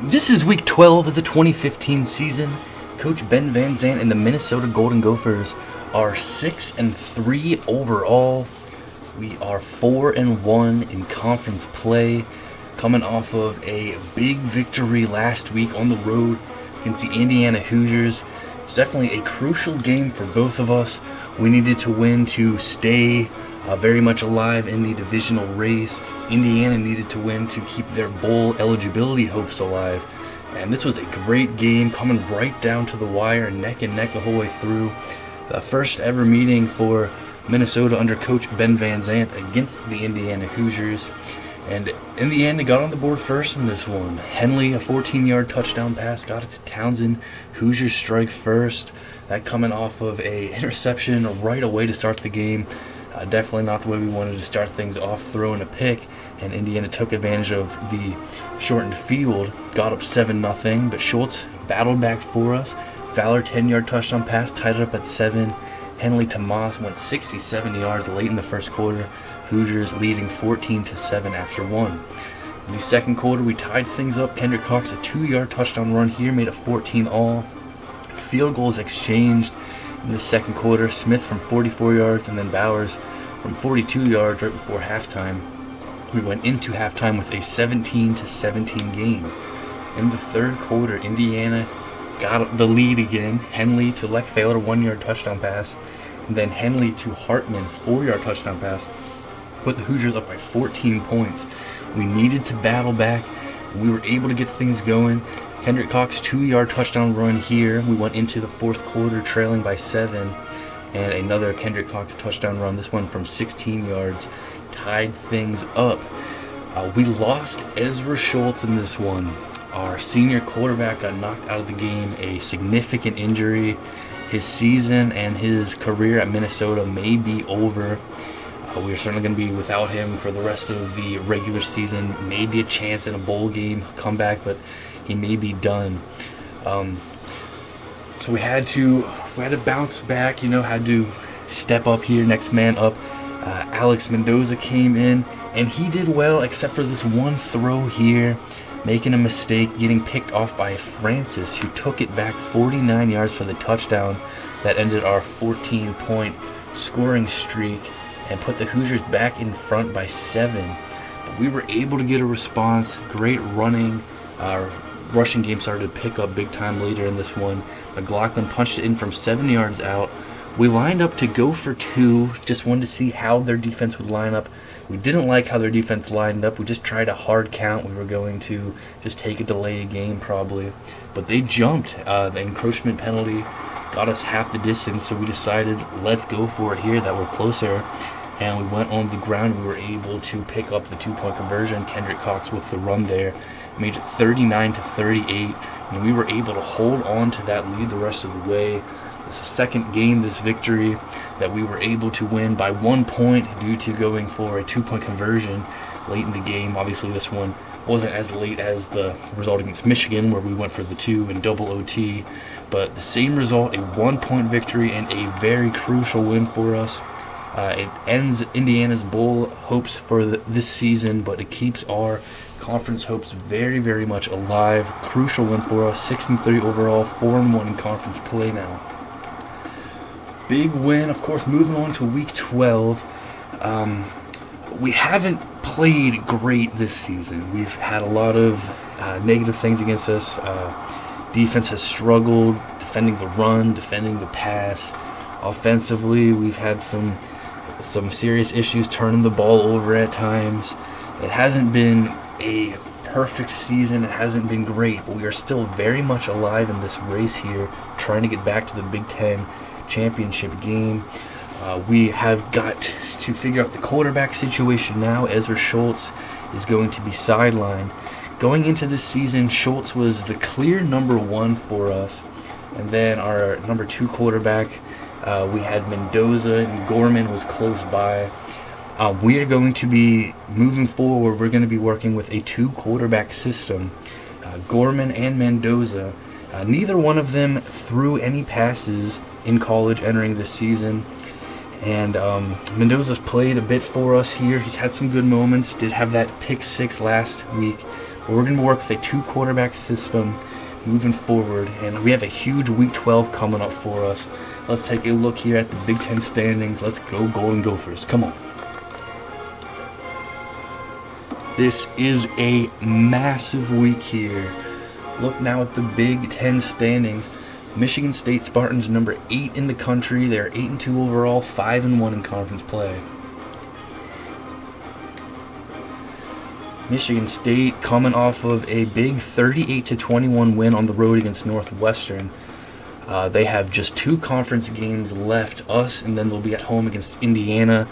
This is week 12 of the 2015 season. Coach Ben Van Zandt and the Minnesota Golden Gophers are 6-3 overall. We are 4-1 in conference play, coming off of a big victory last week on the road against the Indiana Hoosiers. It's definitely a crucial game for both of us. We needed to win to stay very much alive in the divisional race. Indiana needed to win to keep their bowl eligibility hopes alive. And this was a great game, coming right down to the wire, neck and neck the whole way through. The first ever meeting for Minnesota under Coach Ben Van Zandt against the Indiana Hoosiers. And Indiana got on the board first in this one. Henley, a 14-yard touchdown pass, got it to Townsend. Hoosiers strike first. That coming off of a interception right away to start the game. Definitely not the way we wanted to start things off, throwing a pick. And Indiana took advantage of the shortened field, got up 7-0, but Schultz battled back for us. Fowler, 10-yard touchdown pass, tied it up at 7. Henley to Moss went 67 yards late in the first quarter. Hoosiers leading 14-7 after 1. In the second quarter, we tied things up. Kendrick Cox, a 2-yard touchdown run here, made it 14-all. Field goals exchanged in the second quarter. Smith from 44 yards and then Bowers from 42 yards right before halftime. We went into halftime with a 17-17 game. In the third quarter, Indiana got the lead again. Henley to Leck Thaler, 1-yard touchdown pass. And then Henley to Hartman, 4-yard touchdown pass. Put the Hoosiers up by 14 points. We needed to battle back. We were able to get things going. Kendrick Cox, 2-yard touchdown run here. We went into the fourth quarter trailing by 7. And another Kendrick Cox touchdown run, this one from 16 yards, tied things up. We lost Ezra Schultz in this one. Our senior quarterback got knocked out of the game, a significant injury. His season and his career at Minnesota may be over. We're certainly going to be without him for the rest of the regular season. Maybe a chance in a bowl game comeback, but he may be done. So we had to bounce back. Had to step up here, next man up. Alex Mendoza came in, and he did well, except for this one throw here, making a mistake, getting picked off by Francis, who took it back 49 yards for the touchdown that ended our 14-point scoring streak and put the Hoosiers back in front by 7. But we were able to get a response. Great running. Our rushing game started to pick up big time later in this one. McLaughlin punched it in from 7 yards out. We lined up to go for 2. Just wanted to see how their defense would line up. We didn't like how their defense lined up. We just tried a hard count. We were going to just take a delay game probably. But they jumped. The encroachment penalty got us half the distance, so we decided let's go for it here, that we're closer. And we went on the ground. We were able to pick up the 2-point conversion. Kendrick Cox with the run there made it 39-38. And we were able to hold on to that lead the rest of the way. It's the second game, this victory, that we were able to win by 1 point due to going for a 2-point conversion late in the game. Obviously, this one wasn't as late as the result against Michigan, where we went for the 2 in double OT. But the same result, a 1-point victory and a very crucial win for us. It ends Indiana's bowl hopes for this season, but it keeps our conference hopes very, very much alive. Crucial win for us, 6-3 overall, 4-1 in conference play now. Big win, of course, moving on to week 12. We haven't played great this season. We've had a lot of negative things against us. Defense has struggled defending the run, defending the pass. Offensively, we've had some serious issues turning the ball over at times. It hasn't been a perfect season. It hasn't been great, but we are still very much alive in this race here, trying to get back to the Big Ten championship game. We have got to figure out the quarterback situation now. Ezra Schultz is going to be sidelined. Going into this season, Schultz was the clear number 1 for us. And then our number 2 quarterback, we had Mendoza, and Gorman was close by. We are going to be, moving forward, we're going to be working with a 2-quarterback system. Gorman and Mendoza, neither one of them threw any passes in college entering this season. And Mendoza's played a bit for us here. He's had some good moments. Did have that pick 6 last week. But we're going to work with a 2-quarterback system moving forward, and we have a huge Week 12 coming up for us. Let's take a look here at the Big Ten standings. Let's go Golden Gophers. Come on. This is a massive week here. Look now at the Big Ten standings. Michigan State Spartans, number 8 in the country. They're 8-2 overall, 5-1 in conference play. Michigan State coming off of a big 38-21 win on the road against Northwestern. They have just 2 conference games left, us, and then they'll be at home against Indiana.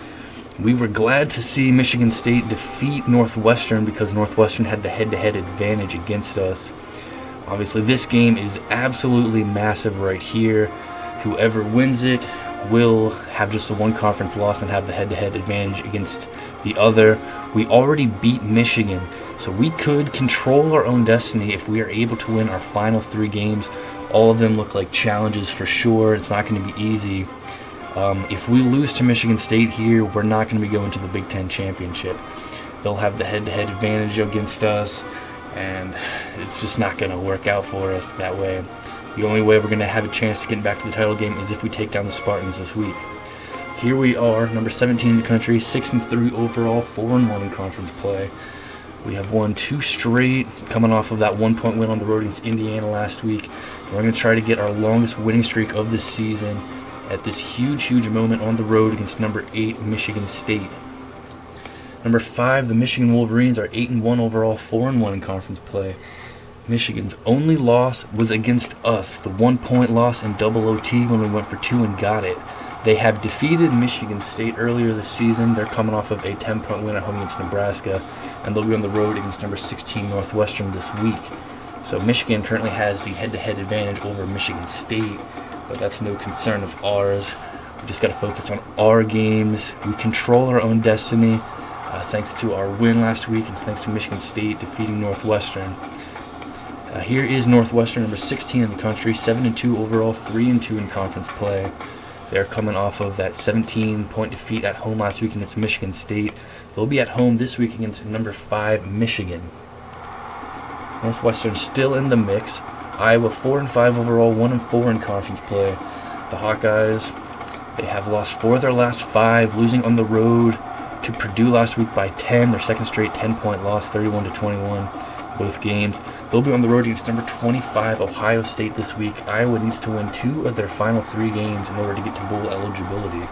We were glad to see Michigan State defeat Northwestern because Northwestern had the head-to-head advantage against us. Obviously, this game is absolutely massive right here. Whoever wins it will have just a 1 conference loss and have the head-to-head advantage against the other. We already beat Michigan, so we could control our own destiny if we are able to win our final 3 games. All of them look like challenges for sure. It's not going to be easy. If we lose to Michigan State here, we're not going to be going to the Big Ten Championship. They'll have the head-to-head advantage against us, and it's just not going to work out for us that way. The only way we're going to have a chance to get back to the title game is if we take down the Spartans this week. Here we are, number 17 in the country, 6-3 overall, 4-1 in conference play. We have won 2 straight, coming off of that 1-point win on the road against Indiana last week. We're going to try to get our longest winning streak of this season at this huge moment on the road against number 8, Michigan State. Number 5, the Michigan Wolverines are 8-1 overall, 4-1 in conference play. Michigan's only loss was against us, the 1-point loss in double OT when we went for 2 and got it. They have defeated Michigan State earlier this season. They're coming off of a 10-point win at home against Nebraska, and they'll be on the road against number 16 Northwestern this week. So Michigan currently has the head-to-head advantage over Michigan State, but that's no concern of ours. We just got to focus on our games. We control our own destiny, thanks to our win last week and thanks to Michigan State defeating Northwestern. Here is Northwestern, number 16 in the country, 7-2 overall, 3-2 in conference play. They're coming off of that 17-point defeat at home last week against Michigan State. They'll be at home this week against number 5 Michigan. Northwestern still in the mix. Iowa 4-5 overall, 1-4 in conference play. The Hawkeyes, they have lost 4 of their last 5, losing on the road to Purdue last week by 10. Their second straight 10-point loss, 31-21, both games. They'll be on the road against number 25 Ohio State this week. Iowa needs to win 2 of their final 3 games in order to get to bowl eligibility.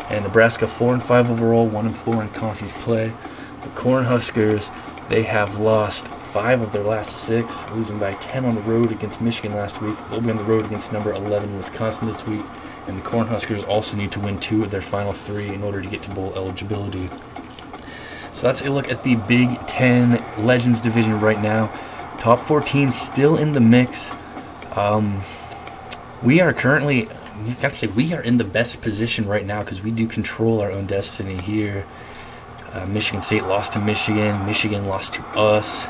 And Nebraska 4-5 overall, 1-4 in conference play. The Cornhuskers, they have lost 5 of their last 6, losing by 10 on the road against Michigan last week. They'll be on the road against number 11 Wisconsin this week. And the Cornhuskers also need to win 2 of their final 3 in order to get to bowl eligibility. So that's a look at the Big Ten Legends division right now. Top 4 teams still in the mix. We are currently, you got to say, we are in the best position right now because we do control our own destiny here. Michigan State lost to Michigan. Michigan lost to us.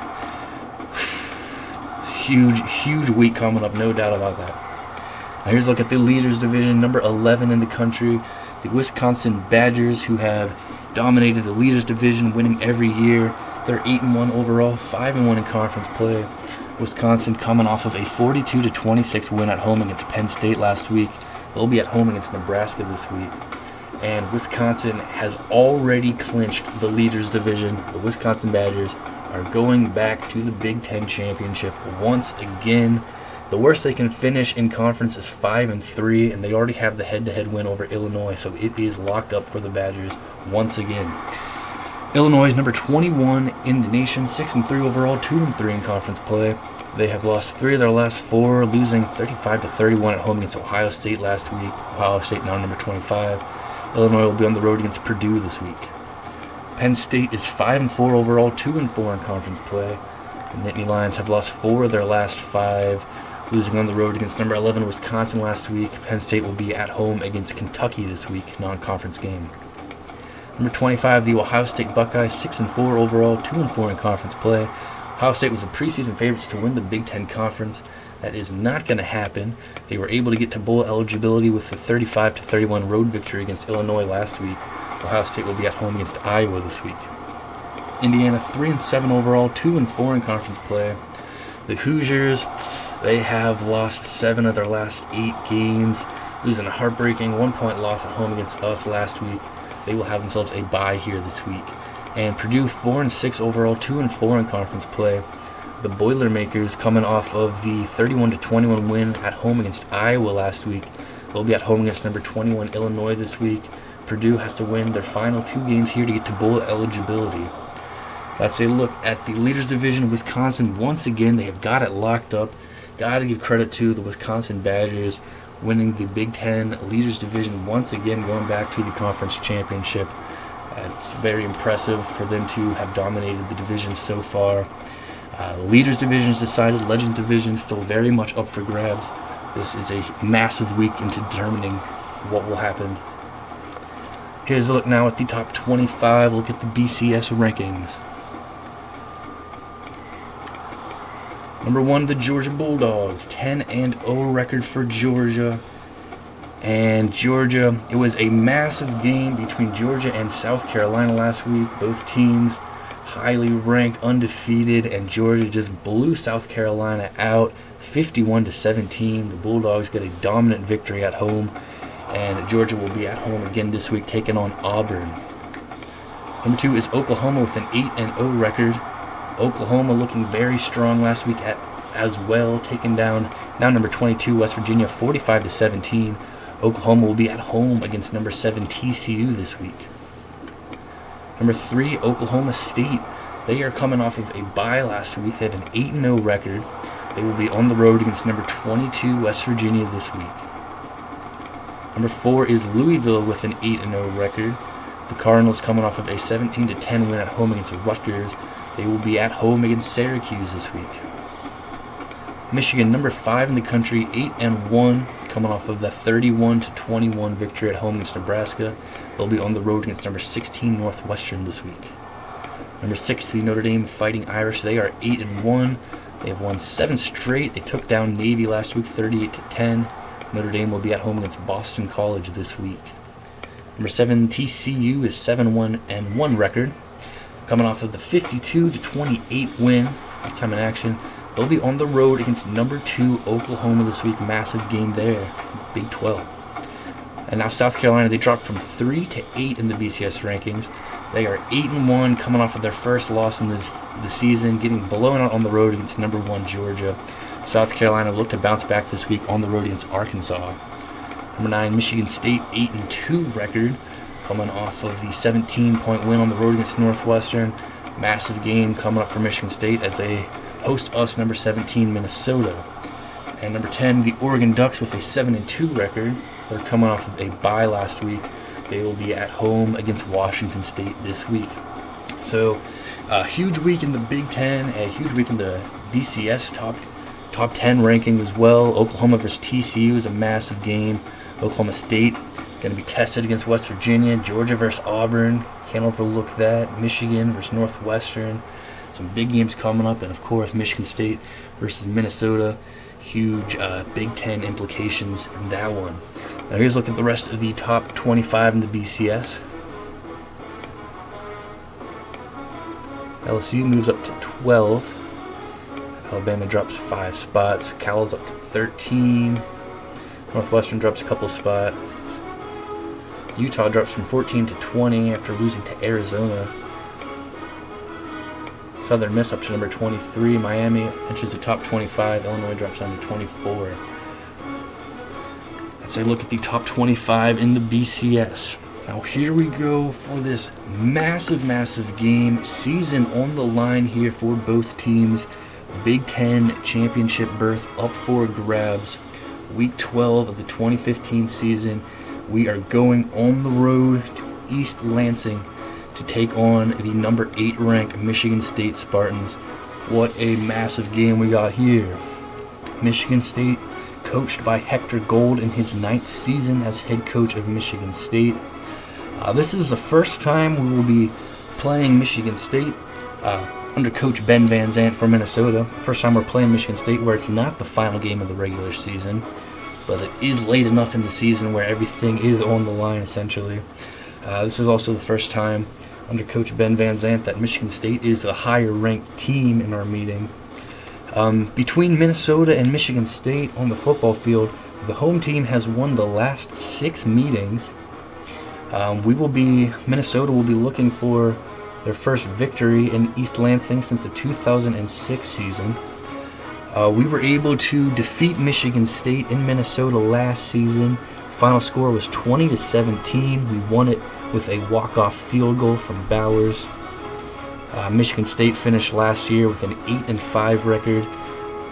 Huge week coming up, no doubt about that. Now here's a look at the leaders division, number 11 in the country, the Wisconsin Badgers, who have dominated the leaders division, winning every year. They're 8-1 overall, 5-1 in conference play. Wisconsin coming off of a 42-26 win at home against Penn State last week. They'll be at home against Nebraska this week. And Wisconsin has already clinched the leaders division. The Wisconsin Badgers are going back to the Big Ten Championship once again. The worst they can finish in conference is 5-3, and they already have the head-to-head win over Illinois, so it is locked up for the Badgers once again. Illinois is number 21 in the nation, 6-3 overall, 2-3 in conference play. They have lost 3 of their last 4, losing 35-31 at home against Ohio State last week. Ohio State now number 25. Illinois will be on the road against Purdue this week. Penn State is 5-4 overall, 2-4 in conference play. The Nittany Lions have lost 4 of their last 5, losing on the road against number 11 Wisconsin last week. Penn State will be at home against Kentucky this week, non-conference game. Number 25, the Ohio State Buckeyes, 6-4 overall, 2-4 in conference play. Ohio State was the preseason favorites to win the Big Ten Conference. That is not going to happen. They were able to get to bowl eligibility with the 35-31 road victory against Illinois last week. Ohio State will be at home against Iowa this week. Indiana 3-7 overall, 2-4 in conference play. The Hoosiers, they have lost 7 of their last 8 games, losing a heartbreaking 1-point loss at home against us last week. They will have themselves a bye here this week. And Purdue 4-6 overall, 2-4 in conference play. The Boilermakers, coming off of the 31-21 win at home against Iowa last week, they'll be at home against number 21 Illinois this week. Purdue has to win their final 2 games here to get to bowl eligibility. Let's take a look at the Leaders Division. Wisconsin, once again, they have got it locked up. Got to give credit to the Wisconsin Badgers winning the Big Ten Leaders Division once again, going back to the conference championship. It's very impressive for them to have dominated the division so far. Leaders Division is decided. Legends Division still very much up for grabs. This is a massive week into determining what will happen. Here's a look now at the top 25. Look at the BCS rankings. Number 1, the Georgia Bulldogs, 10-0 record for Georgia. And Georgia, it was a massive game between Georgia and South Carolina last week. Both teams highly ranked, undefeated, and Georgia just blew South Carolina out 51-17. The Bulldogs get a dominant victory at home, and Georgia will be at home again this week taking on Auburn. Number 2 is Oklahoma with an 8-0 record. Oklahoma looking very strong last week as well, taking down now number 22 West Virginia 45-17. Oklahoma will be at home against number 7 TCU this week. Number 3, Oklahoma State. They are coming off of a bye last week. They have an 8-0 record. They will be on the road against number 22 West Virginia this week. Number 4 is Louisville with an 8-0 record. The Cardinals coming off of a 17-10 win at home against Rutgers. They will be at home against Syracuse this week. Michigan, number 5 in the country, 8-1, coming off of the 31-21 victory at home against Nebraska. They'll be on the road against number 16 Northwestern this week. Number 6, the Notre Dame Fighting Irish. They are 8-1. They have won 7 straight. They took down Navy last week, 38-10. Notre Dame will be at home against Boston College this week. Number 7, TCU is 7-1 record. Coming off of the 52-28 win, last time in action, they'll be on the road against number 2 Oklahoma this week. Massive game there, Big 12. And now South Carolina, they dropped from 3 to 8 in the BCS rankings. They are 8-1, coming off of their first loss in the season, getting blown out on the road against number 1 Georgia. South Carolina look to bounce back this week on the road against Arkansas. Number 9, Michigan State, 8-2 record, coming off of the 17-point win on the road against Northwestern. Massive game coming up for Michigan State as they host us, number 17, Minnesota. And number 10, the Oregon Ducks with a 7-2 record. They're coming off of a bye last week. They will be at home against Washington State this week. So, a huge week in the Big Ten, a huge week in the BCS top 10 rankings as well. Oklahoma versus TCU is a massive game. Oklahoma State going to be tested against West Virginia. Georgia versus Auburn, can't overlook that. Michigan versus Northwestern, some big games coming up. And of course, Michigan State versus Minnesota, huge Big Ten implications in that one. Now here's a look at the rest of the top 25 in the BCS. LSU moves up to 12. Alabama drops 5 spots. Cal's up to 13. Northwestern drops a couple spots. Utah drops from 14 to 20 after losing to Arizona. Southern Miss up to number 23. Miami enters the top 25. Illinois drops down to 24. Let's take a look at the top 25 in the BCS. Now here we go for this massive game. Season on the line here for both teams. Big Ten championship berth up for grabs. Week 12 of the 2015 season. We are going on the road to East Lansing to take on the number 8 ranked Michigan State Spartans. What a massive game we got here. Michigan State, coached by Hector Gold in his 9th season as head coach of Michigan State. This is the first time we will be playing Michigan State under Coach Ben Van Zandt from Minnesota. First time we're playing Michigan State where it's not the final game of the regular season, but it is late enough in the season where everything is on the line essentially. This is also the first time under Coach Ben Van Zandt that Michigan State is the higher-ranked team in our meeting. Between Minnesota and Michigan State on the football field, the home team has won the last 6 meetings. Minnesota will be looking for their first victory in East Lansing since the 2006 season. We were able to defeat Michigan State in Minnesota last season. Final score was 20-17. We won it with a walk-off field goal from Bowers. Michigan State finished last year with an 8-5 record.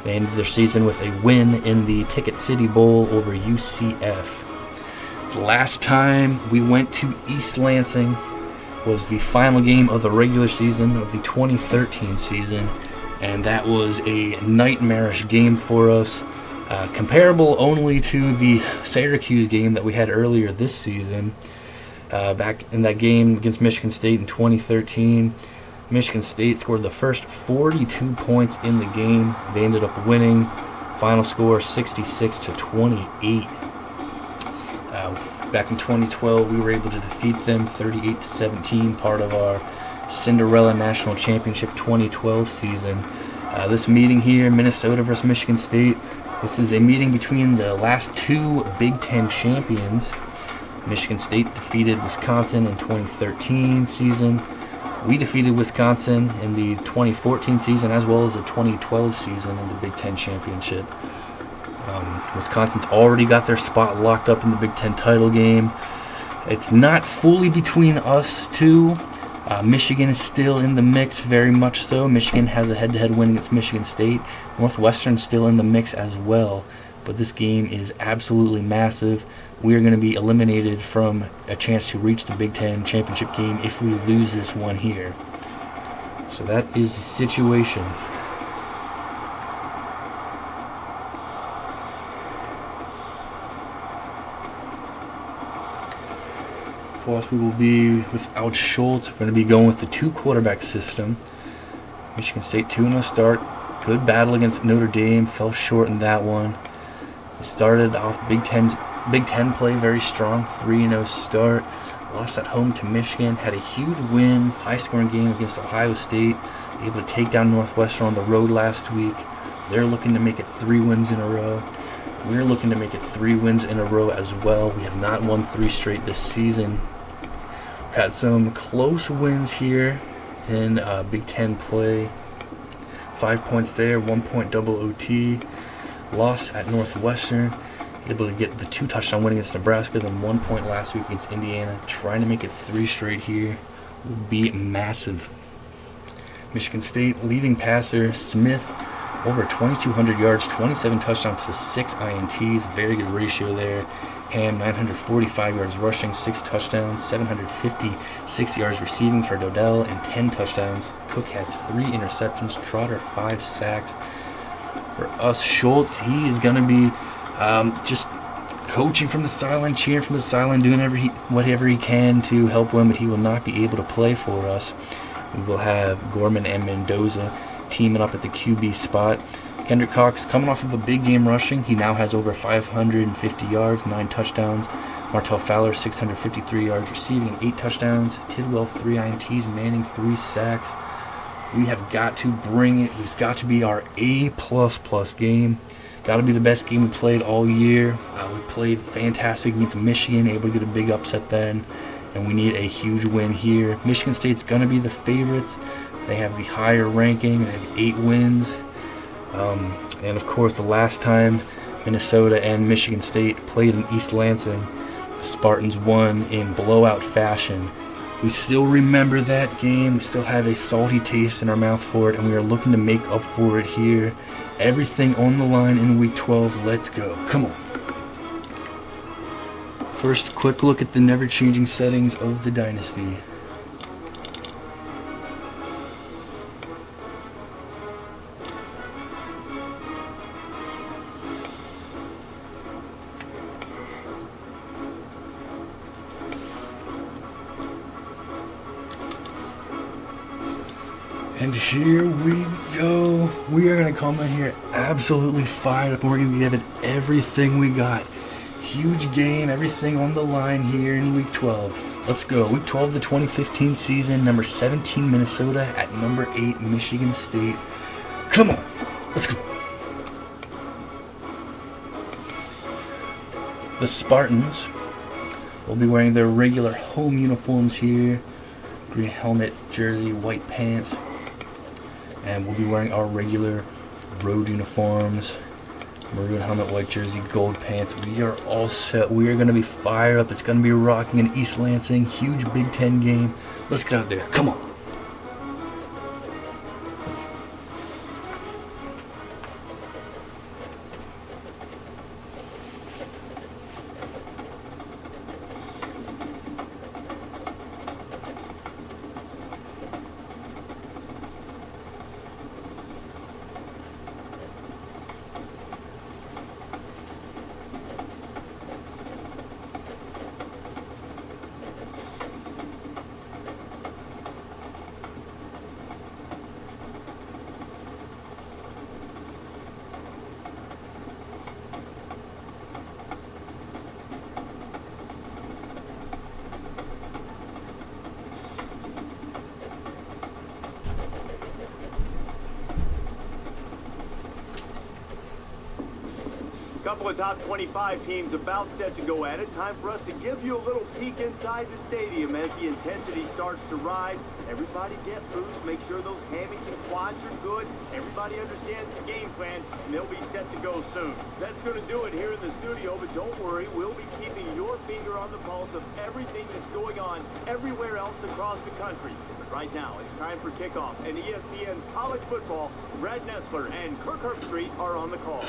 They ended their season with a win in the Ticket City Bowl over UCF. The last time we went to East Lansing was the final game of the regular season of the 2013 season, and that was a nightmarish game for us, comparable only to the Syracuse game that we had earlier this season. Back in that game against Michigan State in 2013, Michigan State scored the first 42 points in the game. They ended up winning. Final score 66-28. Back in 2012, we were able to defeat them 38-17, part of our Cinderella National Championship 2012 season. This meeting here, Minnesota versus Michigan State, this is a meeting between the last 2 Big Ten champions. Michigan State defeated Wisconsin in 2013 season. We defeated Wisconsin in the 2014 season as well as the 2012 season in the Big Ten Championship. Wisconsin's already got their spot locked up in the Big Ten title game. It's not fully between us two. Michigan is still in the mix, very much so. Michigan has a head-to-head win against Michigan State. Northwestern's still in the mix as well. But this game is absolutely massive. We are going to be eliminated from a chance to reach the Big Ten championship game if we lose this one here. So that is the situation. Of course, we will be without Schultz. We're going to be going with the 2-quarterback system. Michigan State 2-0 start. Good battle against Notre Dame. Fell short in that one. It started off Big Ten play very strong. 3-0 start. Lost at home to Michigan. Had a huge win. High-scoring game against Ohio State. Able to take down Northwestern on the road last week. They're looking to make it 3 wins in a row. We're looking to make it 3 wins in a row as well. We have not won 3 straight this season. We've had some close wins here in Big Ten play. 5 points there, 1 point double OT. Loss at Northwestern. Able to get the 2 touchdown win against Nebraska, then 1 point last week against Indiana. Trying to make it 3 straight here would be massive. Michigan State leading passer Smith, over 2,200 yards, 27 touchdowns to 6 INTs. Very good ratio there. Ham, 945 yards rushing, 6 touchdowns, 756 yards receiving for Dodell, and 10 touchdowns. Cook has 3 interceptions. Trotter, 5 sacks. For us, Schultz, he is going to be just coaching from the sideline, cheering from the sideline, doing whatever he can to help win, but he will not be able to play for us. We will have Gorman and Mendoza teaming up at the QB spot. Kendrick Cox coming off of a big game rushing. He now has over 550 yards, 9 touchdowns. Martell Fowler, 653 yards receiving, 8 touchdowns. Tidwell, 3 INTs. Manning, 3 sacks. We have got to bring it. It's got to be our A++ game. Got to be the best game we played all year. We played fantastic against Michigan, able to get a big upset then. And we need a huge win here. Michigan State's going to be the favorites. They have the higher ranking. They have 8 wins. And of course, the last time Minnesota and Michigan State played in East Lansing, the Spartans won in blowout fashion. We still remember that game. We still have a salty taste in our mouth for it, and we are looking to make up for it here. Everything on the line in Week 12. Let's go. Come on. First, quick look at the never-changing settings of the Dynasty. And here we go. We are going to come in here absolutely fired up, and we're going to give it everything we got. Huge game, everything on the line here in Week 12. Let's go. Week 12 of the 2015 season. Number 17, Minnesota at number 8, Michigan State. Come on. Let's go. The Spartans will be wearing their regular home uniforms here. Green helmet, jersey, white pants. And we'll be wearing our regular road uniforms. Maroon helmet, white jersey, gold pants. We are all set. We are going to be fired up. It's going to be rocking in East Lansing. Huge Big Ten game. Let's get out there. Come on. Couple of top 25 teams about set to go at it. Time for us to give you a little peek inside the stadium as the intensity starts to rise. Everybody get loose. Make sure those hammies and quads are good. Everybody understands the game plan, and they'll be set to go soon. That's going to do it here in the studio, but don't worry. We'll be keeping your finger on the pulse of everything that's going on everywhere else across the country. But right now, it's time for kickoff. And ESPN College Football, Brad Nessler and Kirk Herbstreit are on the call.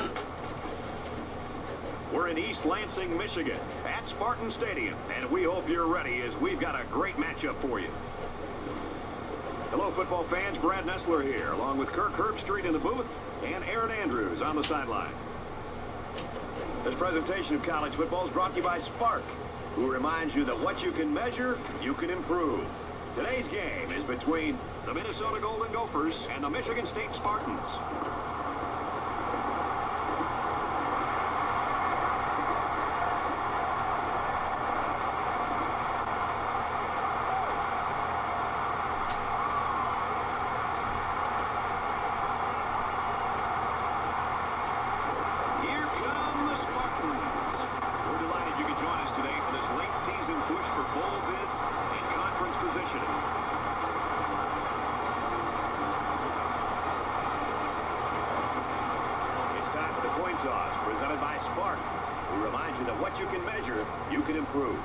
We're in East Lansing, Michigan, at Spartan Stadium, and we hope you're ready as we've got a great matchup for you. Hello, football fans. Brad Nessler here, along with Kirk Herbstreit in the booth and Aaron Andrews on the sidelines. This presentation of college football is brought to you by Spark, who reminds you that what you can measure, you can improve. Today's game is between the Minnesota Golden Gophers and the Michigan State Spartans. Presented by Spark, who reminds you that what you can measure, you can improve.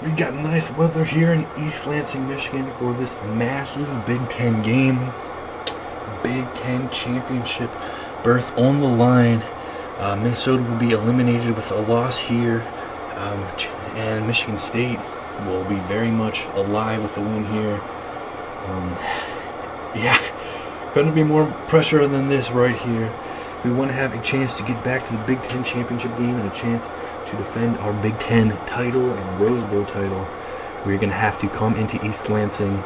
We got nice weather here in East Lansing, Michigan for this massive Big Ten game. Big Ten championship berth on the line. Minnesota will be eliminated with a loss here, and Michigan State will be very much alive with a win here. Yeah, couldn't be more pressure than this right here. We want to have a chance to get back to the Big Ten championship game and a chance to defend our Big Ten title and Rose Bowl title. We're going to have to come into East Lansing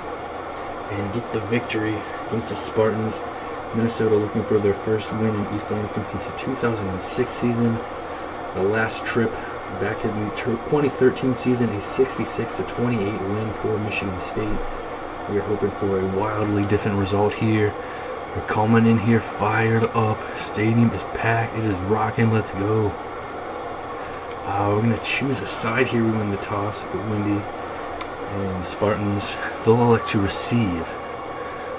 and get the victory against the Spartans. Minnesota looking for their first win in East Lansing since the 2006 season. The last trip back in the 2013 season, a 66-28 win for Michigan State. We are hoping for a wildly different result here. We're coming in here fired up. Stadium is packed. It is rocking. Let's go. We're going to choose a side here. We win the toss with Windy. And the Spartans, they'll elect to receive.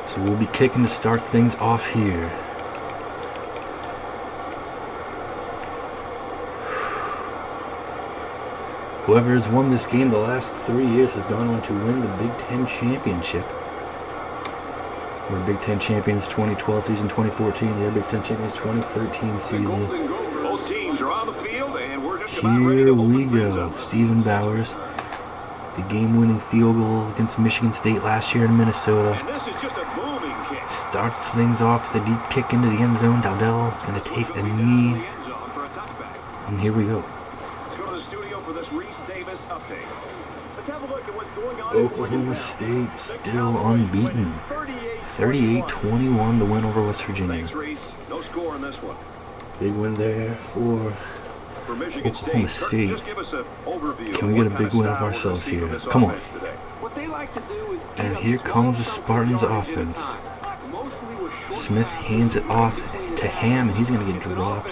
So we'll be kicking to start things off here. Whoever has won this game the last 3 years has gone on to win the Big Ten championship. We're Big Ten champions 2012 season, 2014. They're Big Ten champions 2013 season. Both teams are on the field, and we're just Here we go. Stephen Bowers, the game-winning field goal against Michigan State last year in Minnesota. And this is just a booming kick. Starts things off with a deep kick into the end zone. Dowdell is going to take a knee. And here we go. Oklahoma State still unbeaten. 38-21 to win over West Virginia. No score in this one. Big win there for Oklahoma State. Can we get a big win of ourselves here? Come on. And here comes the Spartans offense. Smith hands it off to Ham, and he's going to get dropped.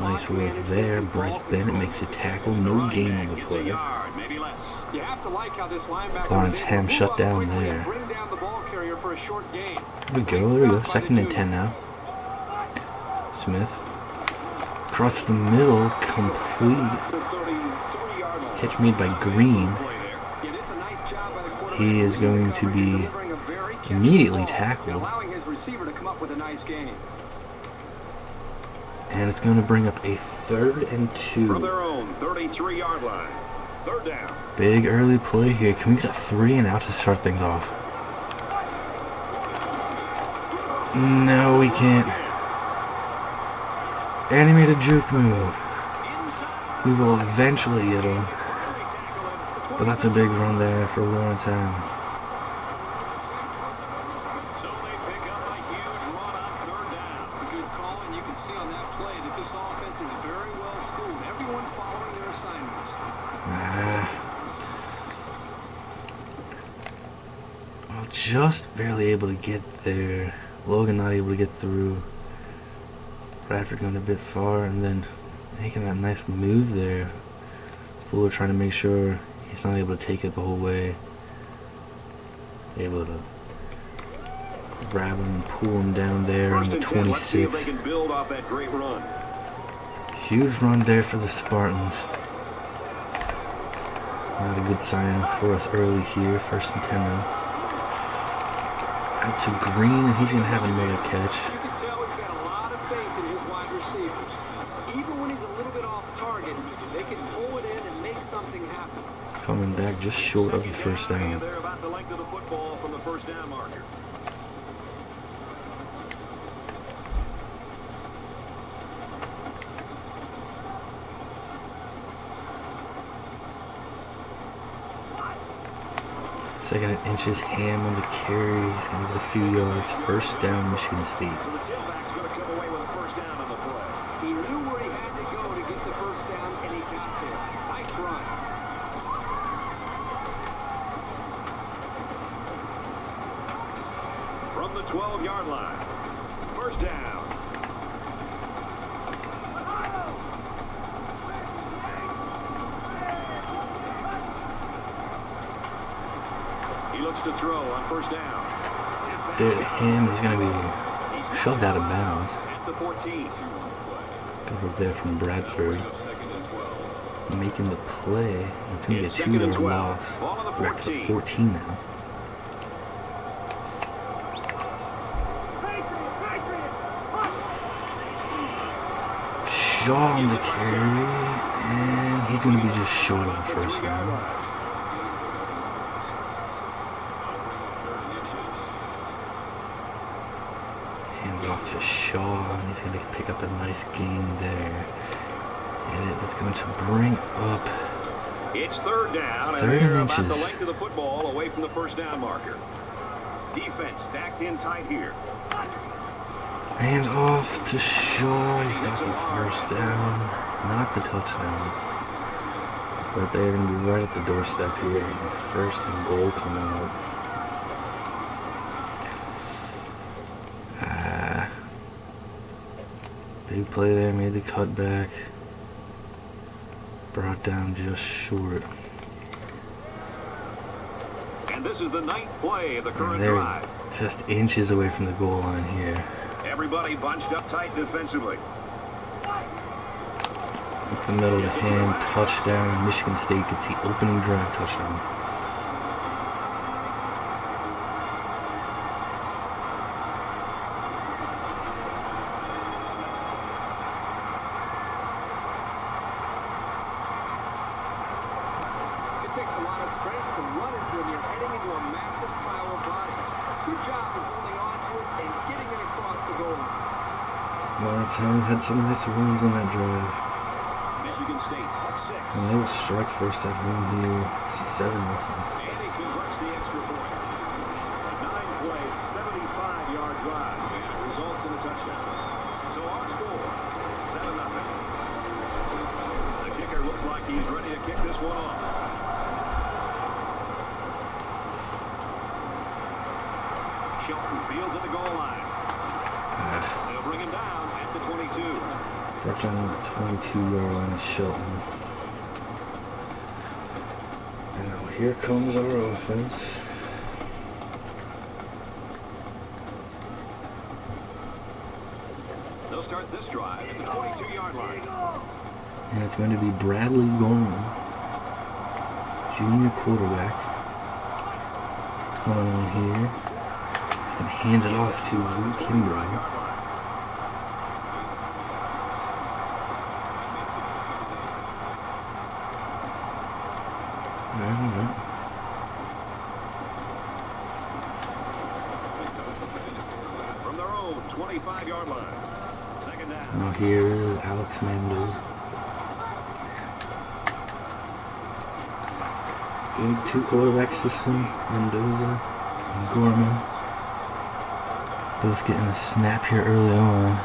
Nice work there. Bryce Bennett makes a tackle. No gain on the play. Lawrence Ham shut down there. There we go. There we go. 2nd and 10 now. Smith. Across the middle. Complete. Catch made by Green. He is going to be immediately tackled. And it's going to bring up a 3rd and 2. From their own 33-yard line. 3rd down. Big early play here. Can we get a 3 and out to start things off? No, we can't. Animated juke move. We will eventually get him. But that's a big run there for Lawrence Ham. So they pick up a huge run on 3rd down. A good call, and you can see on that play that this offense is very well schooled. Everyone following their assignments. Well, just barely able to get there. Logan not able to get through. Bradford going a bit far, and then making that nice move there. Fuller trying to make sure he's not able to take it the whole way. Able to grab him and pull him down there on the 26. Huge run there for the Spartans. Not a good sign for us early here. 1st and 10 now. Out to Green, and he's going to have another catch. You can tell he's got a lot of faith in his wide receivers. Even when he's a little bit off target, they can pull it in and make something happen. Coming back just short of the 1st down. They're about the length of the football from the 1st down marker. Second and inches, Ham on the carry. He's going to get a few yards. 1st down, Michigan State. So the tailback's going to come away with a 1st down on the play. He knew where he had to go to get the 1st down, and he got there. Nice run. From the 12-yard line. 1st down. He looks to throw on 1st down. There, Ham is going to be shoved out of bounds. At the 14. Got over there from Bradford. Making the play. It's going to be a 2-yard loss. We're back to 14 now. Shaw on the carry. And he's going to be just short of the 1st down. Off to Shaw, and he's going to pick up a nice gain there. And it's going to bring up It's 3rd down, and 30 they're inches. about the length of the football away from the 1st down marker. Defense stacked in tight here. And off to Shaw. He's got the 1st down, not the touchdown. But they're going to be right at the doorstep here. 1st and goal coming up. Big play there, made the cutback. Brought down just short. And this is the 9th play of the current They're drive. just inches away from the goal line here. Everybody bunched up tight defensively. Up the middle to Ham, touchdown. Michigan State gets the opening drive touchdown. Lawrence Ham had some nice runs on that drive. Michigan State up 6. And they will strike first at home here, 7-0. And he converts the extra point. A 9-play, 75-yard drive, and it results in a touchdown. So our score, Shelton fields at the goal line. They'll bring him down at the 22. Brought down at the 22-yard line of Shelton. And now here comes our offense. They'll start this drive at the 22-yard line. And it's going to be Bradley Gorman, junior quarterback, coming on here. He's going to hand it off to Kimbrough. From their own 25-yard line. Second down. Now here is Alex Mendoza. Good two-quarterback system, Mendoza and Gorman. Both getting a snap here early on.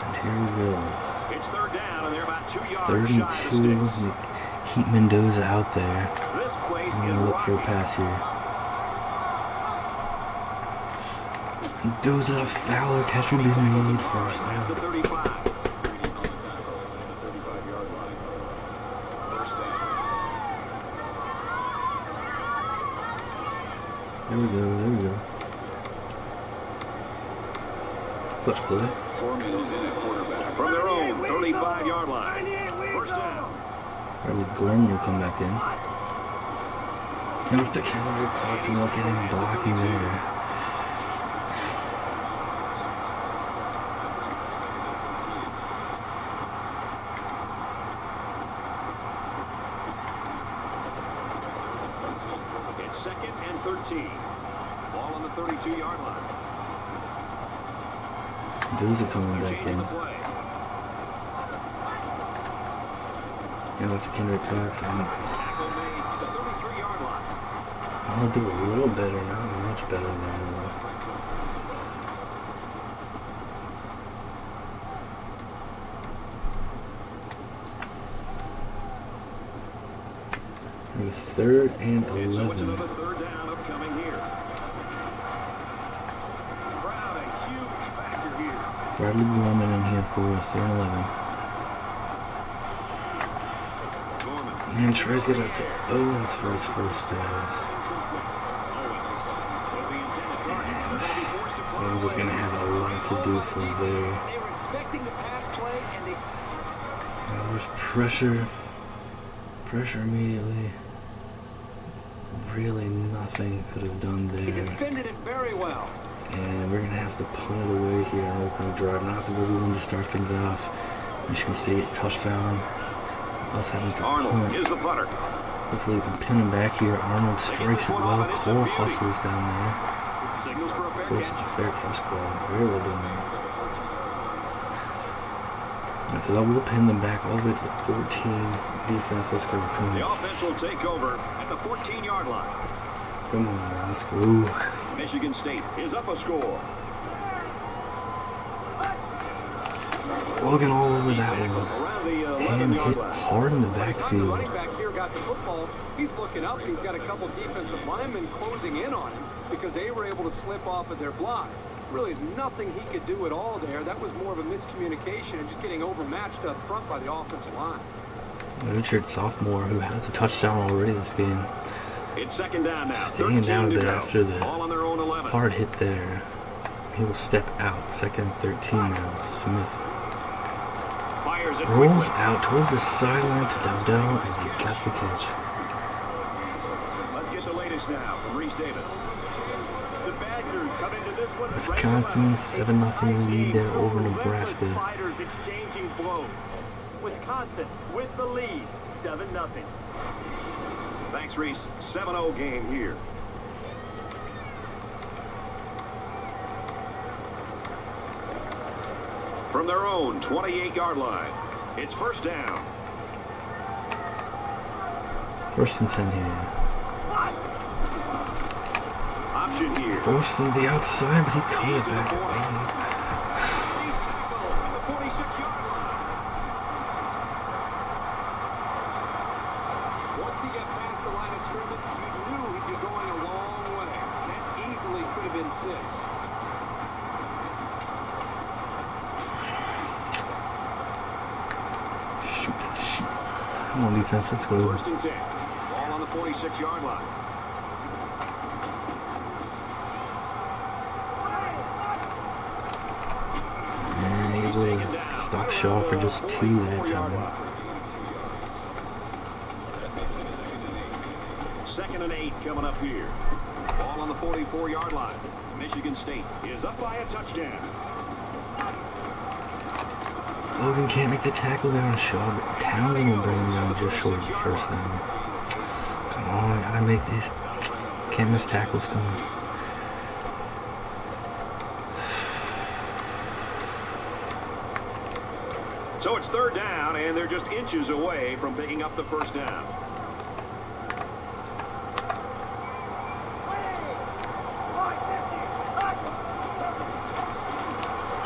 And here we go. It's third down, and they're about 2 yards Third shy and of the 2. sticks. We keep Mendoza out there. This place I'm is going to look for a rocking. pass here. Mendoza, Fowler, catch will be made first At down. the 35. There we go, there we go. Clutch play. Foreman is in at quarterback. From their own 35-yard line. First down. Probably Gorman will come back in. And if the Kendrick Cox and not getting any blocking there. It's second and 13. Ball on the 32-yard line. Mendoza coming back Changing in. the play. And up to Kendrick Cox. And Tackle made at the 33-yard line. I'll do a little better now, much better now. With third and And so it's 11. another third down upcoming here. Crowd a huge factor here. Bradley Gorman in here for us, third and 11. Gorman. And tries to get out to Owens for his first pass. With the intended target, they're going to be forced to play Owens is going to have a lot to do from there. They were expecting the pass play, and they Now there's pressure. Pressure immediately. Really nothing could have done he there. defended it very well. And we're going to have to punt it away here and open the drive. Not the way we wanted to start things off. Michigan State touchdown. Us having to Arnold punt. is the punter. Hopefully we can pin him back here. Arnold strikes it well. Cole hustles down there. Signals for a fair Forces catch. a fair catch call. Very well done. So that will pin them back all the way to the 14 defense. Let's go. Come The on. offense will take over at the 14-yard line. Come on, man. Let's go. Michigan State is up a score. Walking all over that Tackled one. around the And 11-yard hit line. hard in the By the time the backfield. running back here got the football, he's looking up, and he's got a couple defensive linemen closing in on him because they were able to slip off of their blocks. Really, there's nothing he could do at all there. That was more of a miscommunication and just getting overmatched up front by the offensive line. Richard, sophomore, who has a touchdown already this game. It's second down now. Staying down a 13 to bit go. after the Ball on their own 11. hard hit there. He will step out. Second 13 now. Smith Fires it rolls quickly. out toward the sideline to Dowdell, and he got the catch. Let's get the latest now from Reese Davis. The Badgers come into this one Wisconsin 7-0 lead there over Nebraska. Fighters exchanging blows. Wisconsin with the lead, 7-0. Thanks, Reese. 7-0 game here. From their own 28-yard line, it's first down. First and 10 here. Option here. Forced him to the outside, but he caught it back. He's tackled at the 46-yard line. Once he got past the line of scrimmage, you knew he'd be going a long way. That easily could have been 6. Shoot. Come on, defense, let's go. First and 10. Ball on the 46-yard line. And able to stop Shaw for just 2 that time. 2nd and 8 coming up here. Ball on the 44-yard line. Michigan State is up by a touchdown. Logan can't make the tackle there on Shaw, but Townsend will bring him down just short of the first down. Come on, gotta make these. Can't miss tackles coming. So it's 3rd down, and they're just inches away from picking up the first down.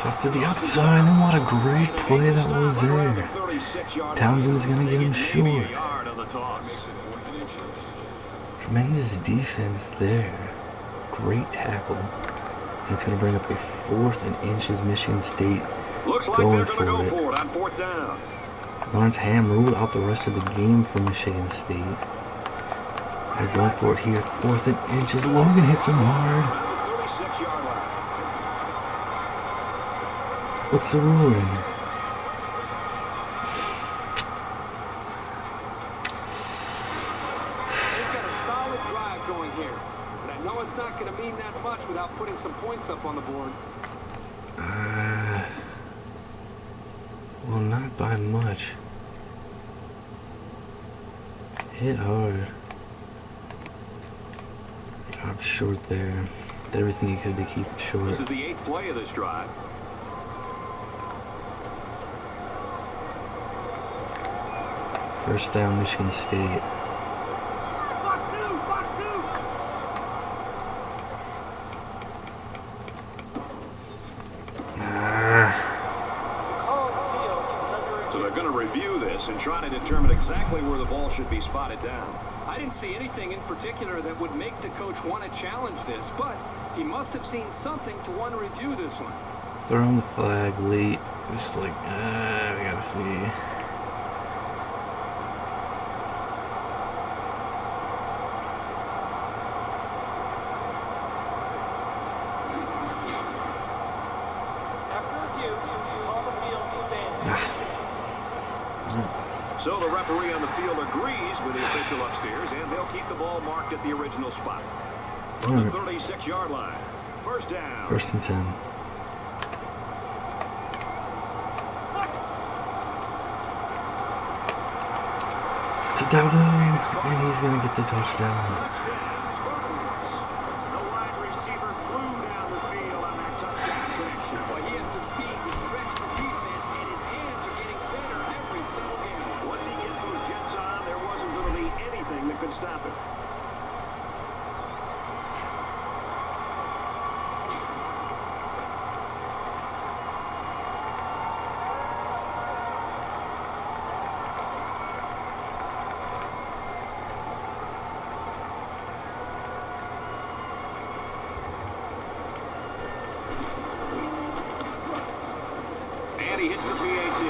Just to the outside, and what a great play that was there. Townsend is going to get him short. Tremendous defense there. Great tackle. And it's going to bring up a 4th and inches. Michigan State going for it. On 4th down. Lawrence Ham ruled out the rest of the game for Michigan State. They're going for it here. 4th and inches. Logan hits him hard. What's the ruling? They've got a solid drive going here, but I know it's not going to mean that much without putting some points up on the board. Well, not by much. Hit hard. Dropped short there. Did everything he could to keep it short. This is the 8th play of this drive. First down, Michigan State. So they're going to review this and try to determine exactly where the ball should be spotted down. I didn't see anything in particular that would make the coach want to challenge this, but he must have seen something to want to review this one. They're on the flag late. Just like, we gotta see. So the referee on the field agrees with the official upstairs, and they'll keep the ball marked at the original spot. From the 36-yard line. First down. 1st and 10. It's a Dowdle, and he's going to get the touchdown. The wide receiver flew down the field on that touchdown connection. Well, he has the speed to stretch the defense, and his hands are getting better every single game. Once he gets those jets on, there wasn't going to be anything that could stop him. And he hits the PAT.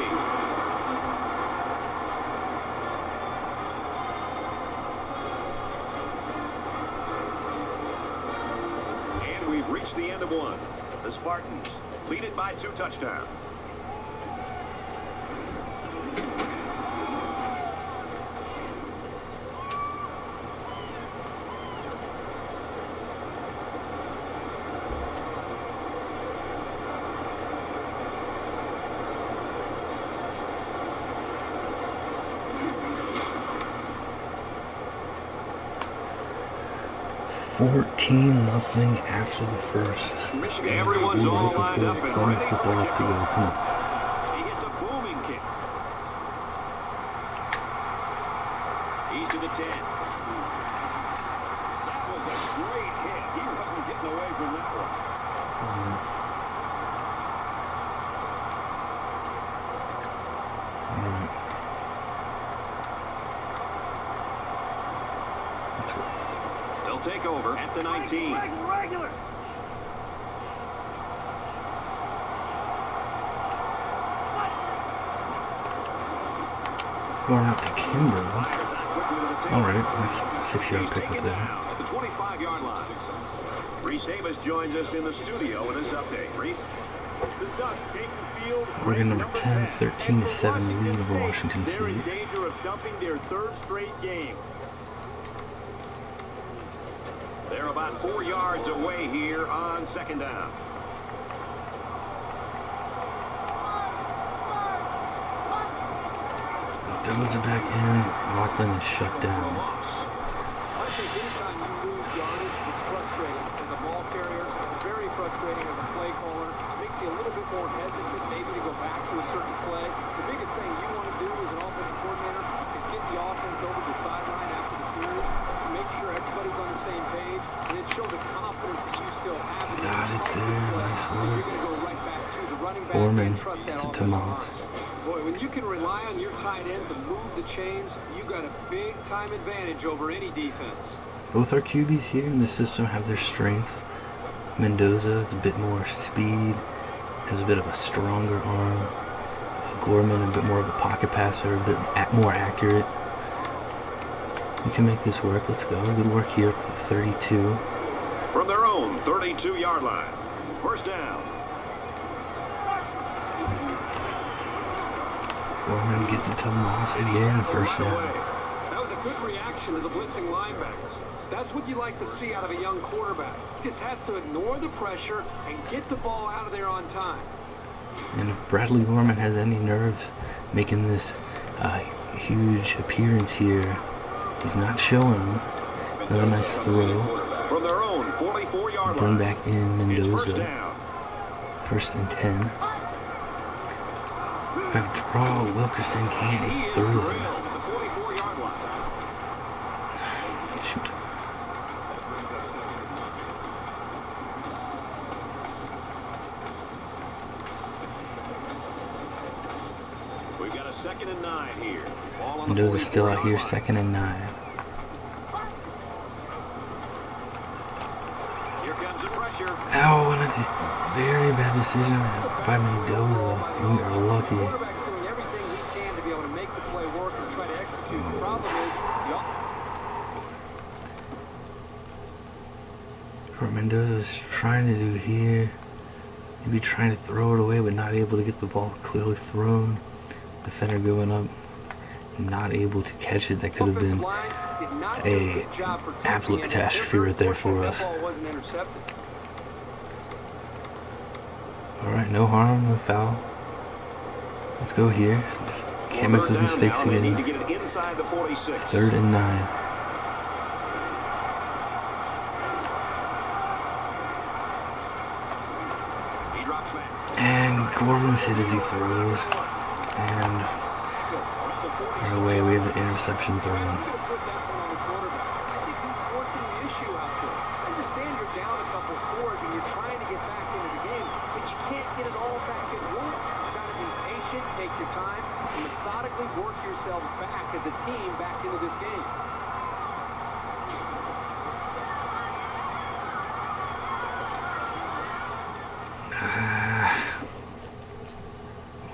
And we've reached the end of one. The Spartans lead it by 2 touchdowns. Nothing after the first. Everyone's all lined up and plenty ready of football left to go. Come on. He hits a booming kick. He's to the 10. That was a great hit. He wasn't getting away from that one. Let's go. They'll take over at the 19. Regular. Going out to Kimber. All right, nice 6-yard pickup there. At the 25-yard line. Reese Davis joins us in the studio with his update. Reese? The Ducks take the field. Oregon number 10, 13-7 lead over Washington They're in State. danger of dumping their third straight game. They're about 4 yards away here on second down. Those are back in. Lachlan is shut down. I think anytime you lose yardage, it's frustrating as a ball carrier, very frustrating as a play caller. Makes you a little bit more hesitant maybe to go back to a certain play. The biggest thing you want to do as an offensive coordinator is get the offense over the sideline after the series, make sure everybody's on the same page, and then show the confidence that you still have. Got it there. Nice You're work. going to go right back to the running back Foreman and trust that to offensive Tomas. line. Boy, when you can rely on your tight end to move the chains, you got a big-time advantage over any defense. Both our QBs here in the system have their strength. Mendoza has a bit more speed, has a bit of a stronger arm. Gorman a bit more of a pocket passer, a bit more accurate. We can make this work. Let's go. Good work here up to the 32. From their own 32-yard line. First down. Gorman gets it to Moss again. First down. That was a good reaction to the blitzing linebackers. That's what you like to see out of a young quarterback. He just has to ignore the pressure and get the ball out of there on time. And if Bradley Gorman has any nerves making this huge appearance here, he's not showing. Another nice throw. From their own 44-yard line. Bring back in It's first Mendoza. down. First and 10. A draw. Wilkerson He can't is get through. drilled at the 44-yard line. Shoot. We've got a 2nd and 9 here. Ball on the Mendoza's still out 44-yard here, line. 2nd and 9. Here comes the pressure. Oh, what a very bad decision by Mendoza. We are lucky. Quarterback's doing everything he can to be able to make the play work and try to execute. The problem is, What Mendoza's trying to do here, maybe trying to throw it away, but not able to get the ball clearly thrown. Defender going up, not able to catch it. That could have been a absolute catastrophe right there for us. All right, no harm, no foul. Let's go here. Just can't make those mistakes They need again. to get it inside the 46. 3rd and 9. He drops back. And Gorman's hit as he throws. And right away we have an interception thrown. Work yourself back as a team back into this game.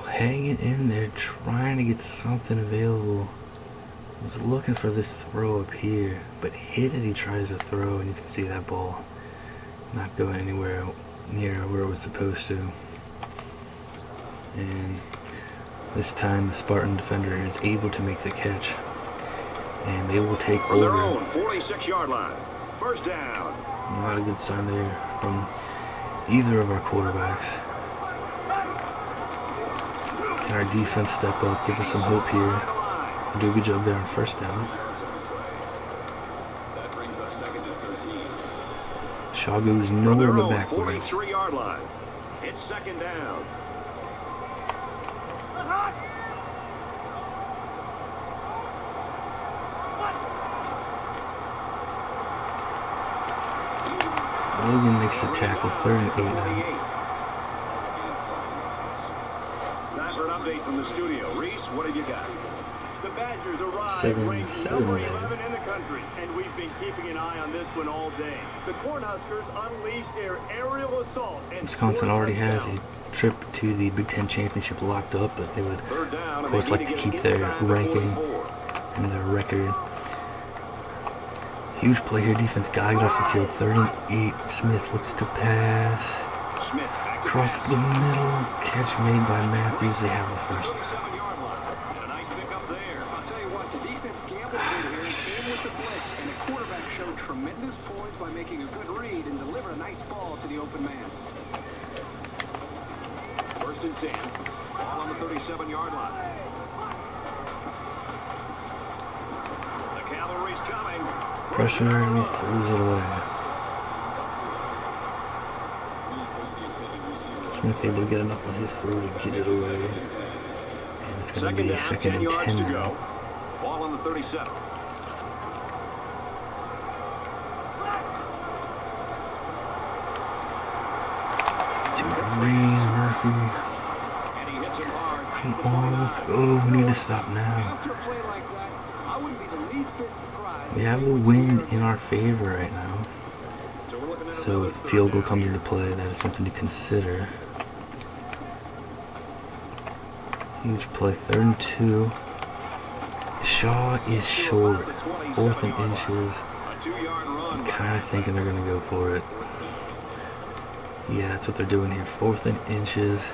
Hang it in there, trying to get something available. I was looking for this throw up here, but hit as he tries to throw, and you can see that ball not going anywhere near where it was supposed to. And this time the Spartan defender is able to make the catch, and they will take From their over. own 46-yard line. First down. Not a good sign there from either of our quarterbacks. Can our defense step up, give us some hope here, and do a good job there on first down? That brings us 2nd and 13. Shaw goes From nowhere their but own backwards. 43-yard line. It's 2nd down. Logan makes the tackle, 3rd and 8 now. Time for an update from the studio. Reese, what have you got? The Badgers arrive 7-7 ranked number maybe. 11 in the country, and we've been keeping an eye on this one all day. The Cornhuskers unleashed their aerial assault and Wisconsin scored already has touchdown. a trip to the Big Ten Championship locked up, but they would, Third down, of and course, they like need to to keep get their inside the ranking 44. and their record. Huge play here. Defense got to get off the field. 38. Smith looks to pass. Smith back to Across pass. the middle. Catch made by Matthews. They have the first. 37-yard line. And a nice pickup there. I'll tell you what, the defense gambled a bit here and came with the blitz, and the quarterback showed tremendous poise by making a good read and delivered a nice ball to the open man. First and 10. Ball on the 37-yard line. The cavalry's coming. Pressure, and he throws it away. Smith able to get enough on his throw to get it away. And it's going to be Second down, second 10 and yards 10 to now. go. Ball on the 37. To Green, Murphy. And he hits him hard. Come on, let's go. We need to stop now. After a play like that, I wouldn't be the least bit surprised. We have the wind in our favor right now. So we're looking at So another if third field goal down comes here. into play, that is something to consider. Huge play, 3rd and 2. Shaw is short. 4th and inches. A 2-yard run. by Kind of thinking they're going to go for it. Yeah, that's what they're doing here. 4th and inches.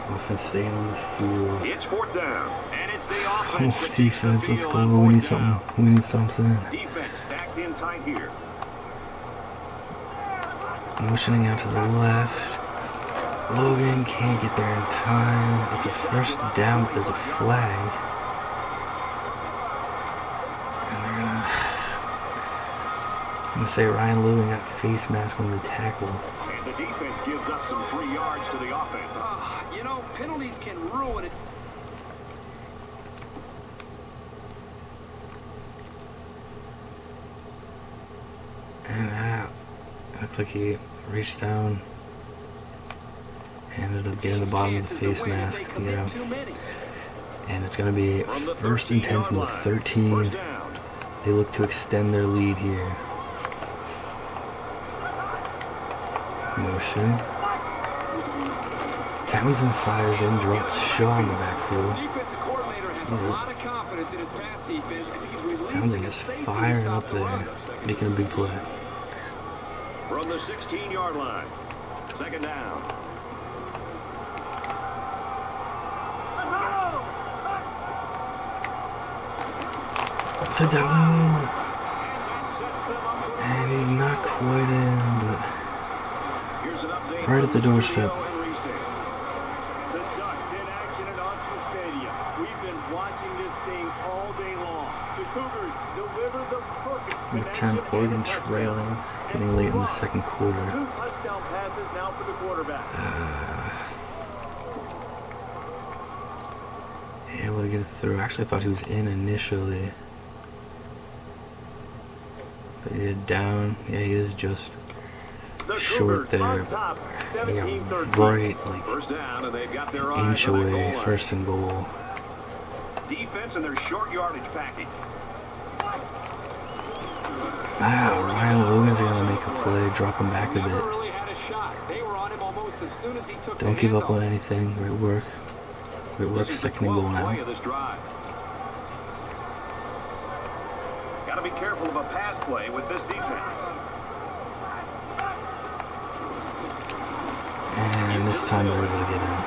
Offense staying on the field. It's 4th down. And it's the offense Oh, that takes the defense, let's field go. on We need 4th down. something. We need something. Defense stacked in tight here. Motioning out to the left. Logan can't get there in time. It's a first down, but there's a flag. And they're gonna... I'm gonna say Ryan Logan got face mask on the tackle. And the defense gives up some free yards to the offense. You know, penalties can ruin it. And that looks like he reached down. Ended up getting the bottom of the face mask. Yeah. And it's going to be From the 1st and 10 from the 13-yard line. 13. First down. They look to extend their lead here. Motion. Townsend fires in, drops Shaw in the backfield. Defensive coordinator has a lot of confidence in his pass defense, and he's releasing Townsend a just safety to firing stop up the run. there, making a big play. From the 16-yard line. Second down. To down. And he's not quite in, but Here's an update right at the from doorstep. studio in Reese. The Ducks in action at Archer Stadium. We've been watching this thing all day long. The Cougars deliver the perfect Number 10, connection Oregon and a touchdown. trailing, getting late in the second quarter. 2 touchdown passes now for the quarterback. Able to get it through. Actually, I thought he was in initially. But yeah, down. Yeah, he is just The short Cougars there. on top, Yeah, 17-13. right, like First down, and they've got their eyes inch on that away. goal line. 1st and goal. Defense and their short yardage package. Wow, Ryan Logan's gonna make a play, drop him back a Never bit. really had a shot. They were on him almost as soon as he took Don't the give up handoff. on anything. Great work. Great work. This is the 2nd and goal 12th play now. of this drive. Got to be careful of a pass play with this defense. And this time they're able to get in. That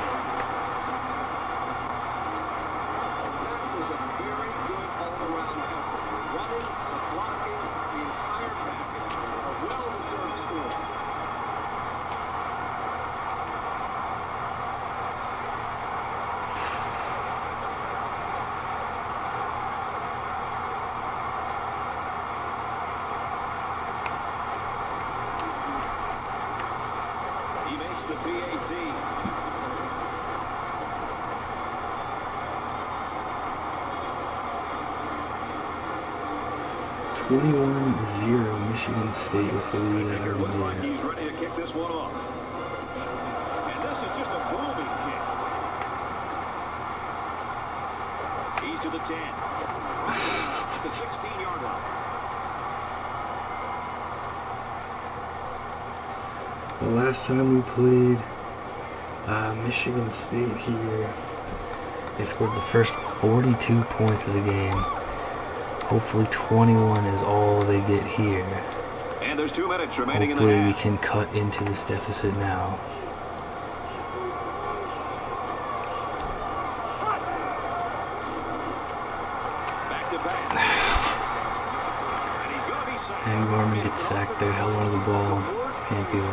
was a very good all-around effort. The running, the blocking, the entire package. A well-deserved score. He makes the PAT. 21-0 Michigan State with the lead at Baker looks like our he's ready to kick this one off. And this is just a booming kick. He's to the 10. The 16-yard line. The last time we played Michigan State here, they scored the first 42 points of the game. Hopefully 21 is all they get here. And there's 2 minutes remaining in the Hopefully we half. can cut into this deficit now. Back to pass. And he's going to be sacked. And Gorman gets sacked there, held onto the ball. Can't do it.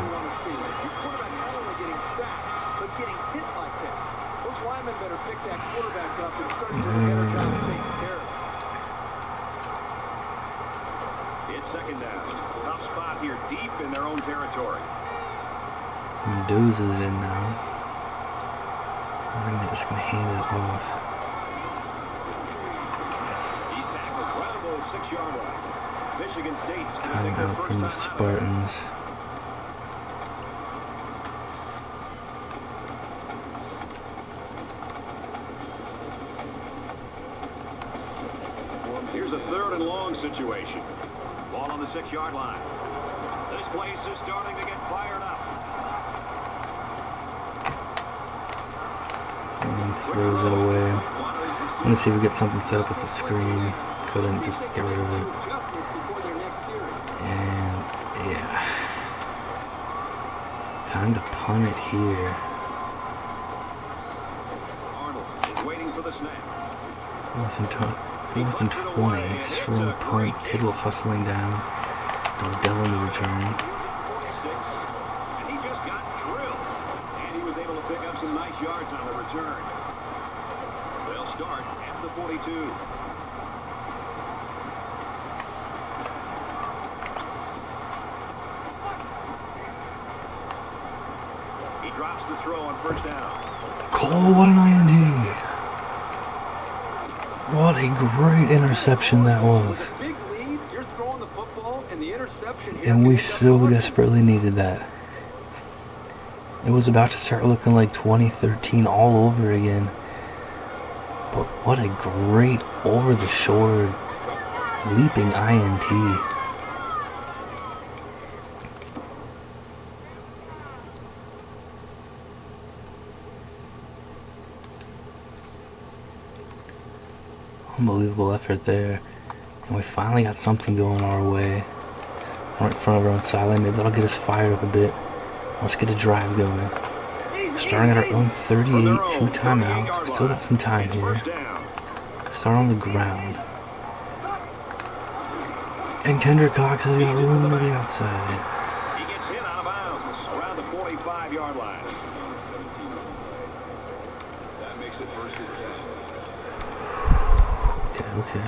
It's second down. Tough spot here, deep in their own territory. Mendoza's in now. I'm just going to hand it off. He's tackled right on the 6-yard line. Michigan State's going to take their Timeout first from the time out. Spartans. Here's a 3rd and long situation. Ball on the 6-yard line. This place is starting to get fired up. And throws it away. I'm going to see if we get something set up with the screen. Couldn't, just get rid of it. And yeah. Time to punt it here. Arnold is waiting for the snap. 4th and 20. Strong punt. Tittle hustling down. Dell in the return. 46. And he just got drilled. And he was able to pick up some nice yards on the return. They'll start at the 42. He drops the throw on first down. Cole, what an IND. What a great interception that was. Big lead, you're throwing the football, and the interception here And we can end up so costing you. desperately needed that. It was about to start looking like 2013 all over again. But what a great over-the-shoulder leaping INT. Unbelievable effort there. And we finally got something going our way. Right in front of our own sideline. Maybe that'll get us fired up a bit. Let's get a drive going. Starting at our own 38, 2 timeouts. We still got some time here. First down. Start on the ground. And Kendrick Cox has got room to the outside. He gets hit out of bounds around the 45-yard line. That makes it first and 10. Okay.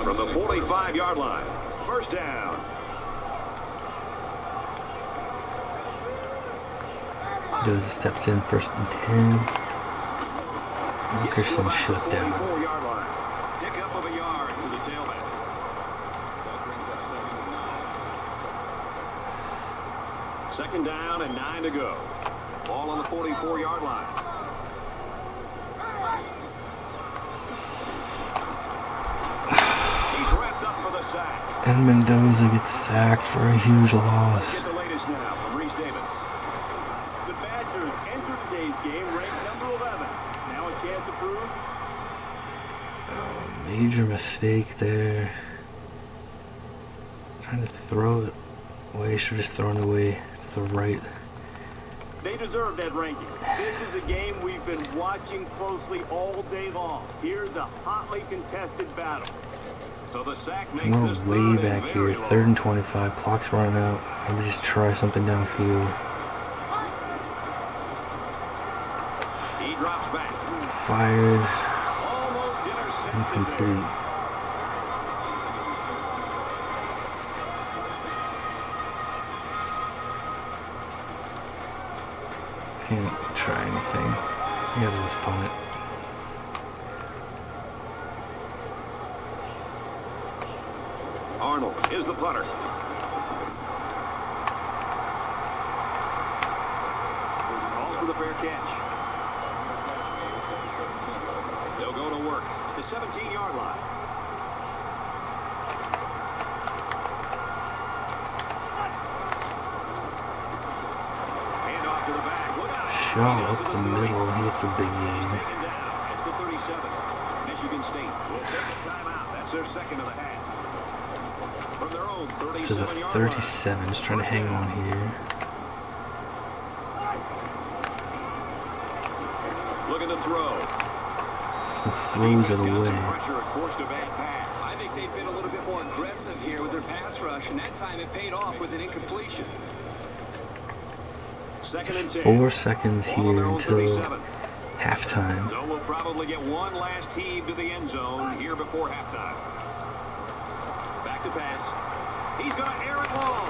From the 45-yard line. First down. Mendoza steps in, 1st and 10. Wilkerson shut down. 44-yard line. Pick up of a yard for the tailback. Second down and 9 to go. Ball on the 44-yard line. He's wrapped up for the sack. And Mendoza gets sacked for a huge loss. Get the latest now from Reese Davis. The Badgers enter today's game ranked number 11. Now a chance to prove. Major mistake there. Trying to throw it away. Should have just thrown it away to the right. They deserve that ranking. This is a game we've been watching closely all day long. Here's a hotly contested battle. So the sack makes We're this way third back and here. very 3rd long. and 25. Clock's running out. Maybe just try something downfield. He drops back. Fired. Almost intercepted. Incomplete. Can't try anything. You gotta just punt it. Arnold is the punter. Calls for the fair catch. They'll go to work. The 17-yard line. Hand off to the back. Look out. Shot up the middle. It's a big game. Taken down at the 37. Michigan State will take a timeout. That's their second of the half. From their own To the 37-yard 37. Just trying to hang on here. Looking to throw. Some throws of the way. Pressure, of course, to bad pass. I think they've been a little bit more aggressive here with their pass rush, and that time it paid off with an incompletion. Second and 10. 4 seconds Ball on their here own until 37. halftime. So we'll probably get one last heave to the end zone here before halftime. Back to pass. He's going to air it long.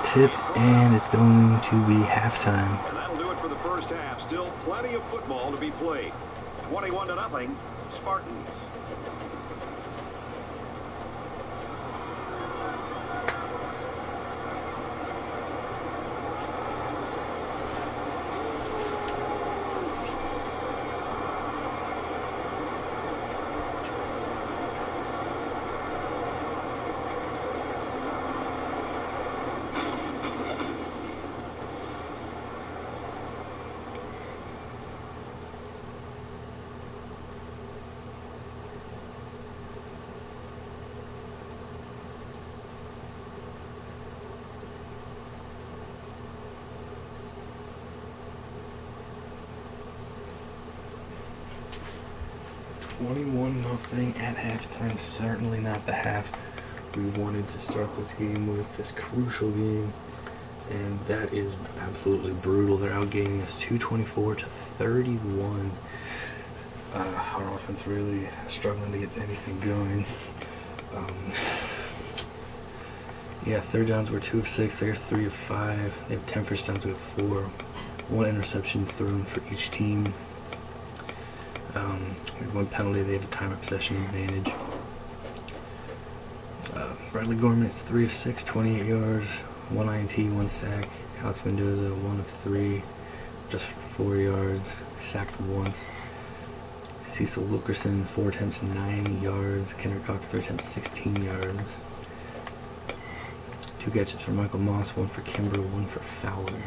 Tip, and it's going to be halftime. And that'll do it for the first half. Still plenty of football to be played. 21-0, Spartans. Nothing at halftime. Certainly not the half we wanted to start this game with, this crucial game, and that is absolutely brutal. They're outgaining us 224 to 31. Our offense really struggling to get anything going. Yeah, third downs were 2 of 6. They're 3 of 5. They have 10 first downs. We have 4. 1 interception thrown for each team. We have 1 penalty. They have a time of possession advantage. Bradley Gorman is 3 of 6, 28 yards, 1 INT, 1 sack. Alex Mendoza, 1 of 3, just 4 yards, sacked once. Cecil Wilkerson, 4 attempts, 9 yards. Kendrick Cox, 3 attempts, 16 yards. 2 catches for Michael Moss, 1 for Kimber, 1 for Fowler.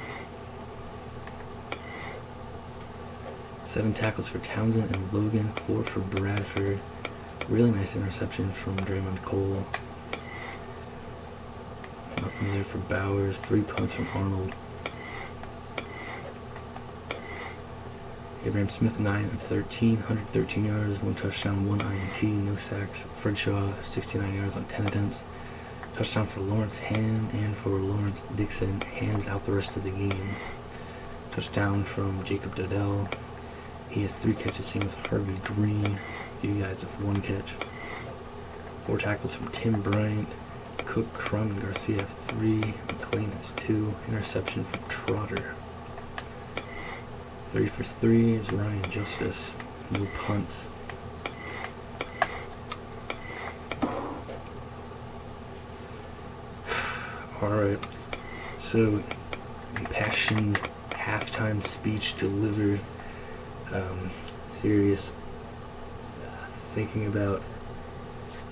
7 tackles for Townsend and Logan, 4 for Bradford. Really nice interception from Draymond Cole. Nothing there for Bowers. 3 punts from Arnold. Abraham Smith, 9 of 13, 113 yards, 1 touchdown, 1 INT, no sacks. Fred Shaw, 69 yards on 10 attempts. Touchdown for Lawrence Ham and for Lawrence Dixon. Ham's out the rest of the game. Touchdown from Jacob Dodell. He has 3 catches, same with Harvey Green. You guys have 1 catch. 4 tackles from Tim Bryant. Cook, Crum, and Garcia have 3. McLean has 2. Interception from Trotter. 3 for 3 is Ryan Justice. No punts. Alright. So, impassioned halftime speech delivered. Serious thinking about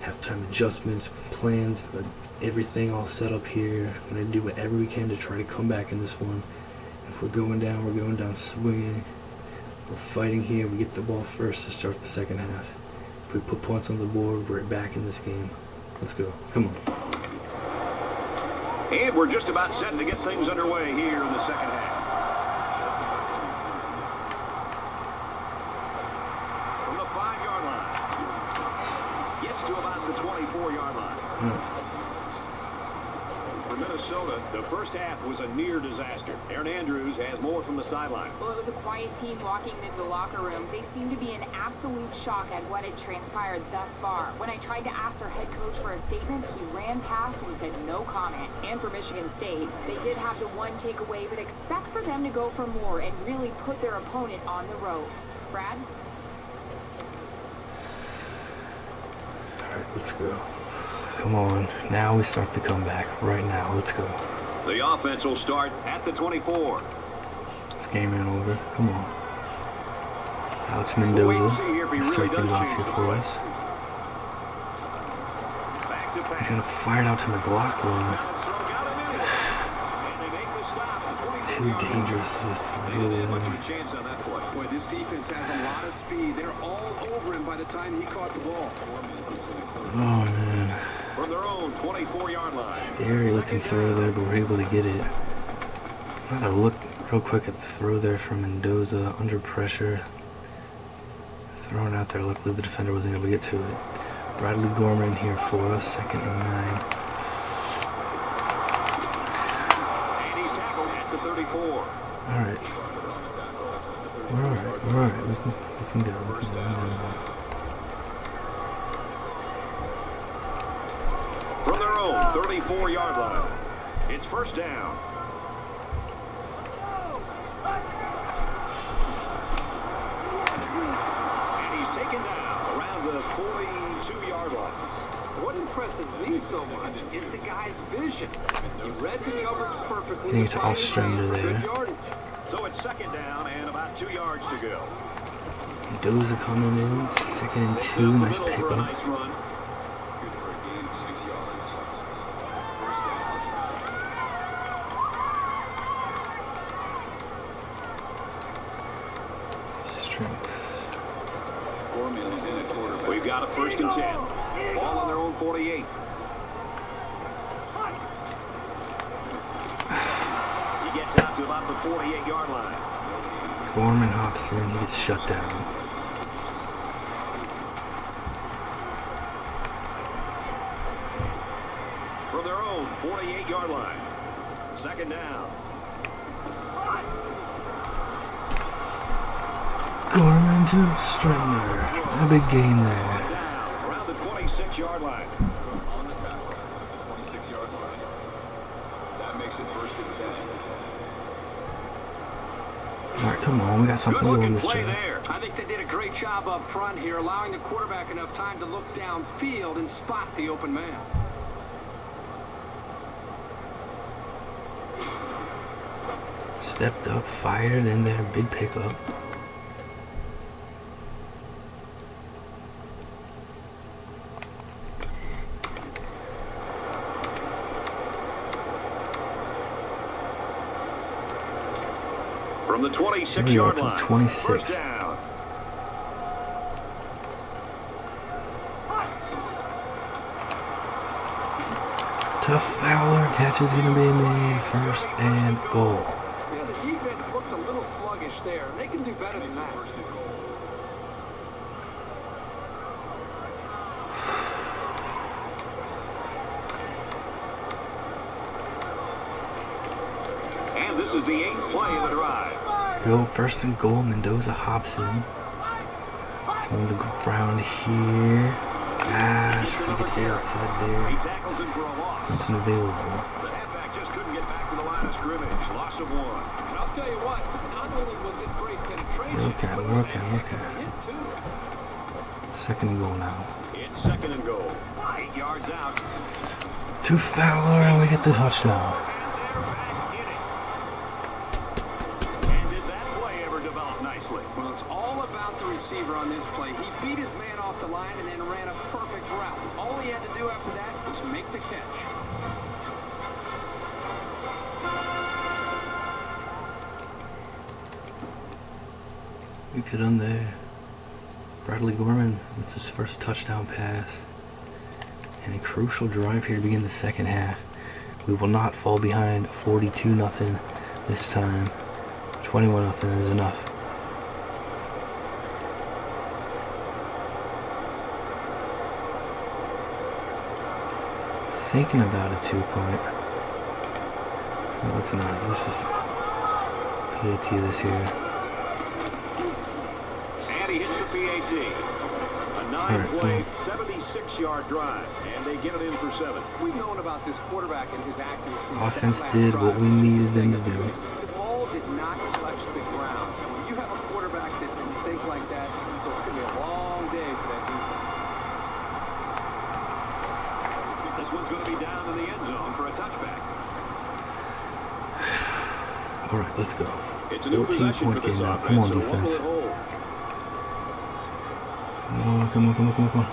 halftime adjustments, plans, but everything all set up here. I'm going to do whatever we can to try to come back in this one. If we're going down swinging. We're fighting here. We get the ball first to start the second half. If we put points on the board, we're back in this game. Let's go. Come on. And we're just about set to get things underway here in the second half. From the 5-yard line. Gets to about the 24-yard line. For Minnesota, the first half was a near disaster. Aaron Andrews has more from the sideline. Well, it was a quiet team walking into the locker room. They seemed to be in absolute shock at what had transpired thus far. When I tried to ask their head coach for a statement, he ran past and said no comment. And for Michigan State, they did have the 1 takeaway, but expect for them to go for more and really put their opponent on the ropes. Brad? All right, let's go. Come on. Now we start the comeback. Right now. Let's go. The offense will start at the 24. This game ain't over. Come on. Alex Mendoza start things off here for us. He's going to fire it out to McLaughlin. Too dangerous to throw. Boy, this defense has a lot of speed. They're all over him by the time he caught the ball. Oh, man. From their own 24-yard line. Scary looking throw there, but we're able to get it. Another look real quick at the throw there from Mendoza under pressure. Thrown out there. Luckily the defender wasn't able to get to it. Bradley Gorman here for us, 2nd and 9. And he's tackled at the 34. Alright. We're alright. We can go. From their own 34-yard line. It's first down. And he's taken down around the 42-yard line. What impresses me so much is the guy's vision. He read the coverage perfectly. Need to Ostrander there. So it's 2nd down and about 2 yards to go. Mendoza coming in, 2nd and 2. Nice pickup. Nice run. We've got a 1st and 10. Ball on their own 48. He gets out to about the 48-yard line. Gorman hops in, he gets shut down. From their own 48-yard line. 2nd down. Gorman to Ostrander. A big gain there. Down around the 26-yard line. On the tackle at the 26-yard line. That makes it 1st and 10. Alright, come on. We got something going this play drive. there. I think they did a great job up front here, allowing the quarterback enough time to look downfield and spot the open man. Stepped up, fired in there. Big pickup. From the 26-yard line. 26. First down. Tough Fowler catch is going to be made. 1st and goal. Yeah, the defense looked a little sluggish there. They can do better than that. And this is the 8th play of the drive. Go 1st and goal. Mendoza hops in. On the ground here. Trying to get to the outside He there. tackles him for a loss. Nothing available. The halfback just couldn't get back to the line of scrimmage. Loss of 1. And I'll tell you what, not only was this great penetration, Okay. hit too. 2nd and goal now. It's 2nd and goal. 8 yards out. To Fowler, and we get the touchdown. And did that play ever develop nicely? Well, it's all about the receiver on this play. He beat his man off the line and then ran a perfect route. All he had to do after that was make the catch. We could end there. Bradley Gorman, that's his 1st touchdown pass. And a crucial drive here to begin the 2nd half. We will not fall behind 42-0 this time. 21-0 is enough. Thinking about a 2-point. Well, let's not. Let's just PAT this here. And he hits the PAT. A 9-play, 76-yard drive. And they get it in for 7. We've known about this quarterback and his accuracy. Offense did what we needed them to do. The ball did not touch the ground. And when you have a quarterback that's in sync like that, it's going to be a long day for that defense. This one's going to be down in the end zone for a touchback. All right, let's go. It's a new 14-point game now. Come on, defense. Come on.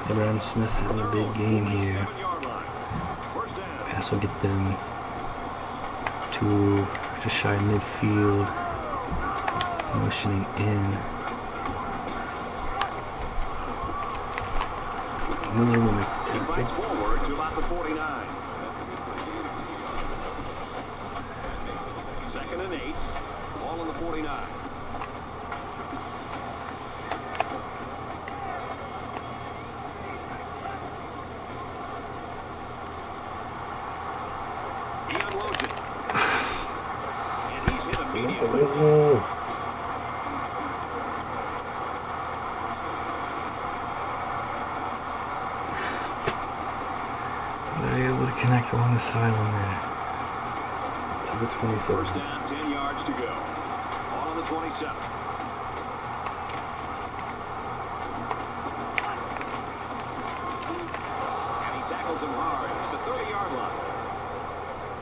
Abraham Smith having a big game here. Pass will get them to just shy midfield, motioning in. Miller will make the He fights forward to about the 49. Second and 8. Ball on the 49. He unloads it. And he's hit immediately. They're able to connect along the sideline there. To the 27. First down, 10 yards to go. Ball on the 27. And he tackles him hard. It's the 30-yard line.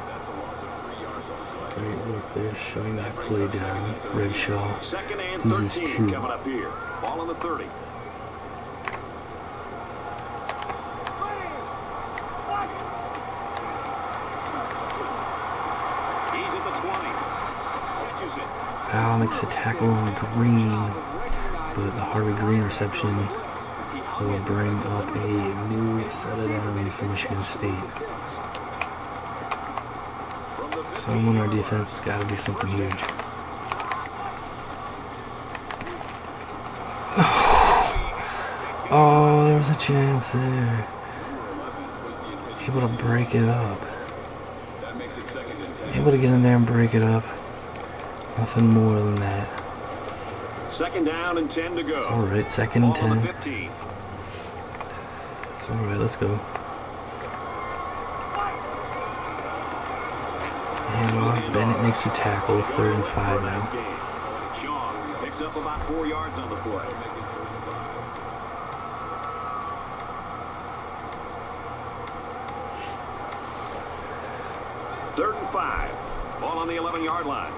That's a loss of 3 yards on the play. Great work there, shutting that play down. Fred Shaw Second and loses 13 two. coming up here. Ball on the 30. He's at the 20. Catches it. Al makes a tackle on Green, but the Harvey Green reception will bring up a new set of downs for Michigan State. Someone on our defense has got to do something huge. Oh, there was a chance there. Able to break it up. Able to get in there and break it up. Nothing more than that. Second down and 10 to go. It's alright, second and Ball on 10. the 15. It's alright, let's go. And off, Bennett makes the tackle, 3rd and 5 now. Shaw picks up about 4 yards on the play. Third and 5. Ball on the 11-yard line.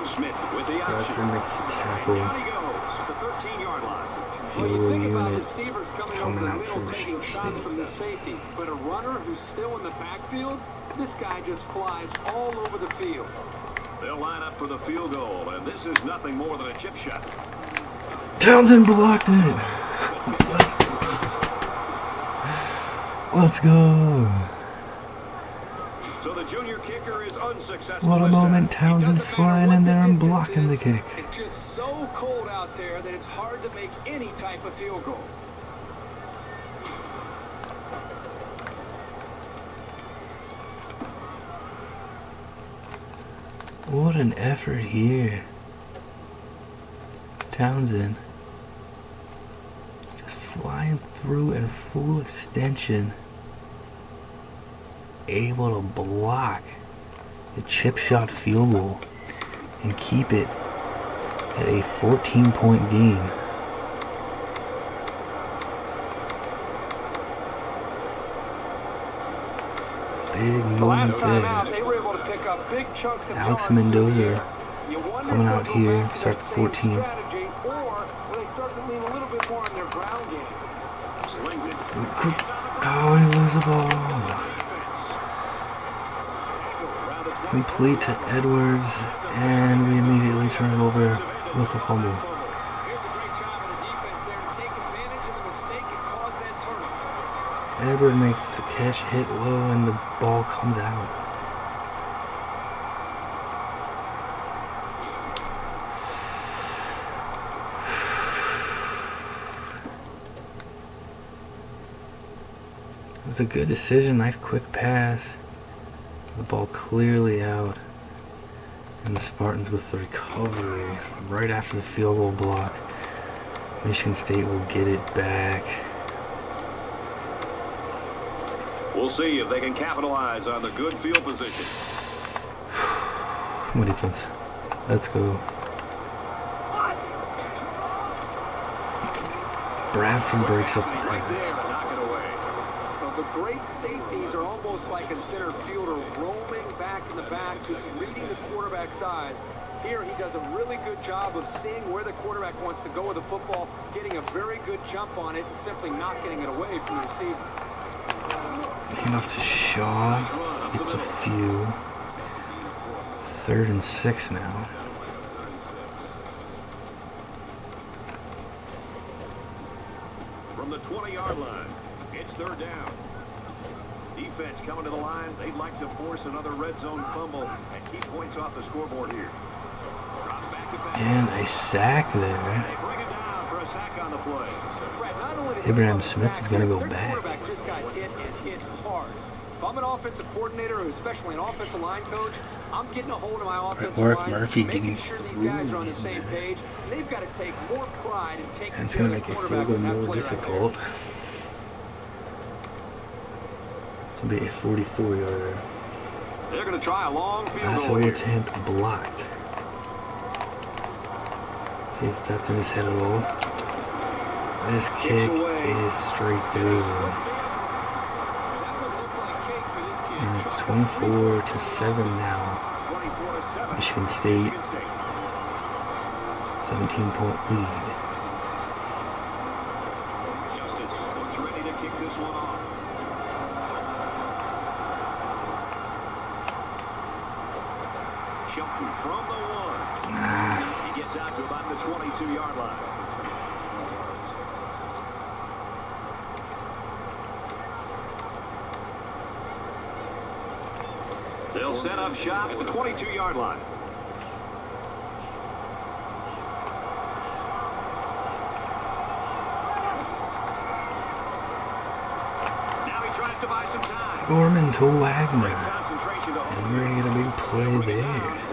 Smith with the option. Bradford makes the tackle. Down he goes at the 13-yard line. Field You think about unit receivers coming over coming the out middle, for taking Michigan shots State. from the safety, but a runner who's still in the backfield, this guy just flies all over the field. They'll line up for the field goal, and this is nothing more than a chip shot. Townsend blocked it. Let's go. So the junior kicker is unsuccessful. What a this time. moment. Townsend's It doesn't matter flying what in the there and distance blocking the is, kick. It's just so cold out there that it's hard to make any type of field goal. What an effort here. Townsend just flying through in full extension, able to block the chip shot field goal and keep it at a 14-point game. Big The last moment time there. out, they were able to pick up big chunks of Alex yards through the Mendoza air. You wonder coming if out they'll go here, back to start that the same 14. strategy, or will they start to lean a little bit more on their ground game? Slings it. Oh, he loses the ball. Complete to Edwards, and we immediately turn it over with a fumble. Here's a great job of the defense there to take advantage of the mistake and cause that turnover. Edward makes the catch, hit low, and the ball comes out. It was a good decision, nice quick pass. The ball clearly out. And the Spartans with the recovery right after the field goal block. Michigan State will get it back. We'll see if they can capitalize on the good field position. Come on, defense. Let's go. Bradford breaks up the Right there to knock it away. Well, the great safeties are almost like a center fielder roaming back in the back, just reading the quarterback's eyes. Here he does a really good job of seeing where the quarterback wants to go with the football, getting a very good jump on it, and simply not getting it away from the receiver. Hand off to Shaw. It's a few. 3rd and 6 now. From the 20-yard line, it's 3rd down. Defense coming to the line. They'd like to force another red zone fumble and keep points off the scoreboard here. Drops back to pass. And a sack there. They bring it down for a sack on the play. Brad, not only did Abraham they Smith is going to go their back. quarterback just got hit and hit hard. If I'm an offensive coordinator, or especially an offensive line coach, I'm getting a hold of my offensive work, line, Murphy making getting sure these through guys are on the same page. They've got to take more pride in taking And it's care going of to the make it a quarterback little with that more play right there. difficult. This will be a 44-yarder. They're going to try a long field Pass goal over here. attempt blocked. See if that's in his head at all. This kick is straight through. And it's 24-7 now. 24-7. Michigan State, 17-point lead. Justin looks ready to kick this one off. Shelton from the 1. He gets out to about the 22-yard line. They'll set up shop at the 22-yard line. Now he tries to buy some time. Gorman to Wagner. Concentration to And we're going to get a big play there.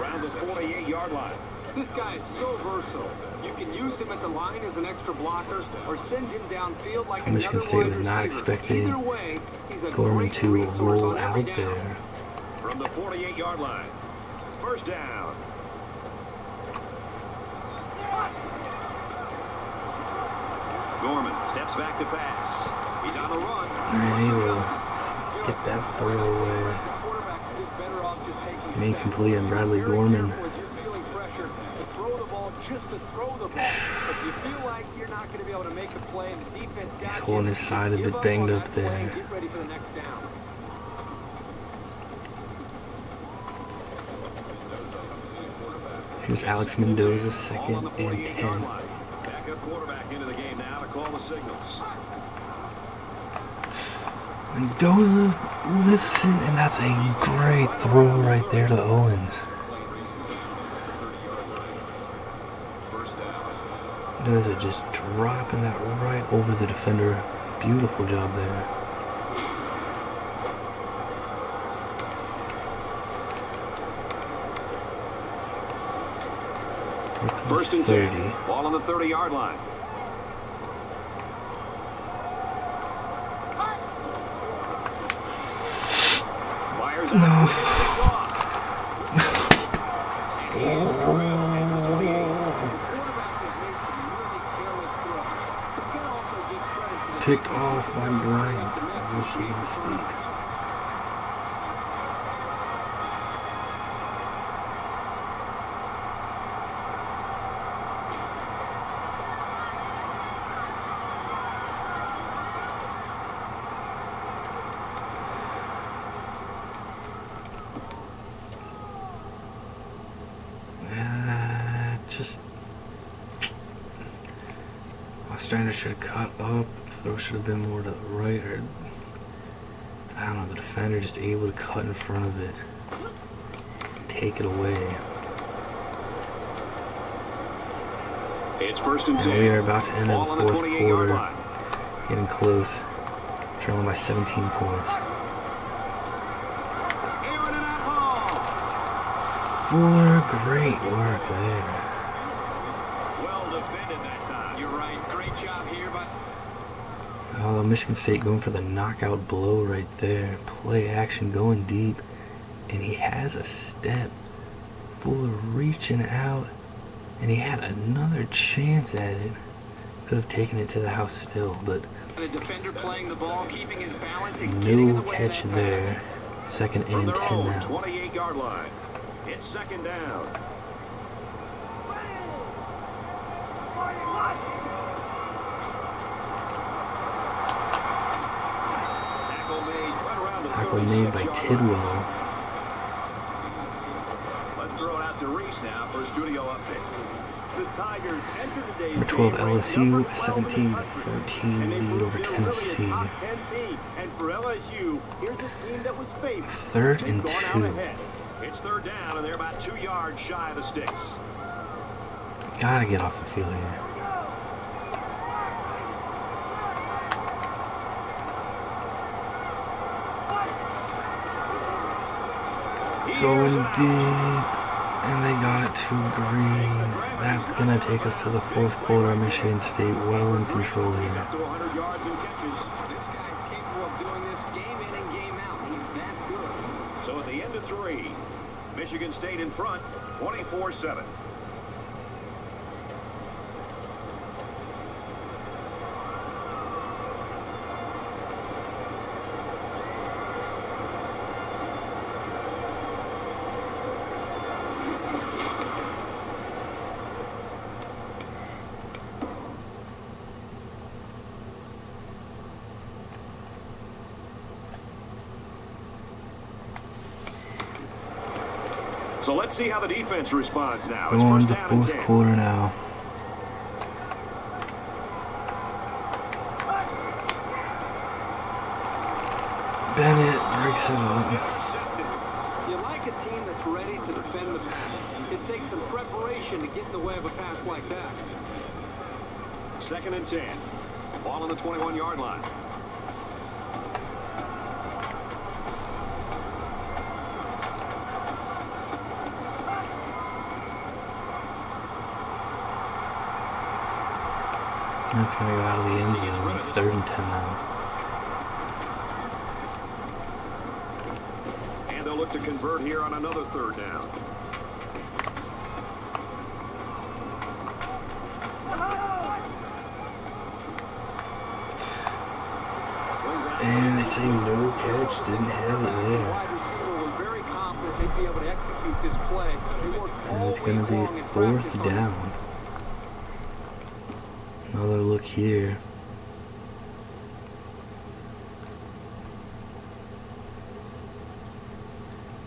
around the 48-yard line. This guy is so versatile. You can use him at the line as an extra blocker or send him downfield like Michigan another State wide was not receiver. expecting Either way, he's a Gorman great to resource roll on every out down. there. From the 48-yard line. 1st down. Gorman steps back to pass. He's on the run. And he will get that throw away. The quarterback is better off just taking a sack. Incomplete on Bradley Very Gorman. careful if you're feeling pressure to throw the ball just to throw the ball. If you feel like you're not going to be able to make a play and the defense got He's you, holding his just side a give bit up banged on up that play there. and get ready for the next down. Here's Alex Mendoza, Ball on 2nd the and 48-yard 10. line. Backup quarterback into the game now to call the signals. Mendoza lifts it, and that's a great throw right there to Owens. Mendoza just dropping that right over the defender. Beautiful job there. First and 30. 10. Ball on the 30-yard line. Fires out. Picked off by Bryant of Michigan State. Just Ostrander should have cut up. Throw should have been more to the right, or I don't know. The defender just able to cut in front of it, take it away. It's 1st and 10. And we are about to enter Ball on the the 4th 28-yard quarter, line. getting close, trailing by 17 points. Aaron and that ball. Fuller, great work there. Well defended that time. You're right. Great job here, but Oh, Michigan State going for the knockout blow right there. Play action going deep. And he has a step. Fuller reaching out. And he had another chance at it. Could have taken it to the house still, but The defender playing the ball, keeping his balance and getting in no the way of catch that there. Second From and their 10 own now. 28-yard line. It's second down. Tackle made right around the Tackle made by 36-yard line. Tidwell. Let's throw it out to Reese now for a studio update. The Tigers enter today's Number 12 game ranked LSU, number 12 in the 17-13 and they lead proved over they're Tennessee. Really a top 10 team. And for LSU, here's a team that was favored. Third and They've gone out 2. ahead. It's third down, and they're about 2 yards shy of the sticks. Gotta get off the field here. Going deep, and they got it to Green. That's gonna take us to the fourth quarter. Michigan State well in control He's here. up to 100 yards and catches. This guy's capable of doing this game in and game out. He's that good. So at the end of 3, Michigan State in front, 24-7. So let's see how the defense responds now. It's Going first to down and fourth 10. quarter now. Bennett breaks it up. You like a team that's ready to defend the pass. It takes some preparation to get in the way of a pass like that. Second and 10. Ball on the 21-yard line. That's going to go out of the end zone. Third and 10 now. And they'll look to convert here on another third down. And they say no catch. Didn't have it there. Wide receiver was very confident they'd be able to execute this play. They worked And all it's going week to long be in fourth practice on down. Another look here.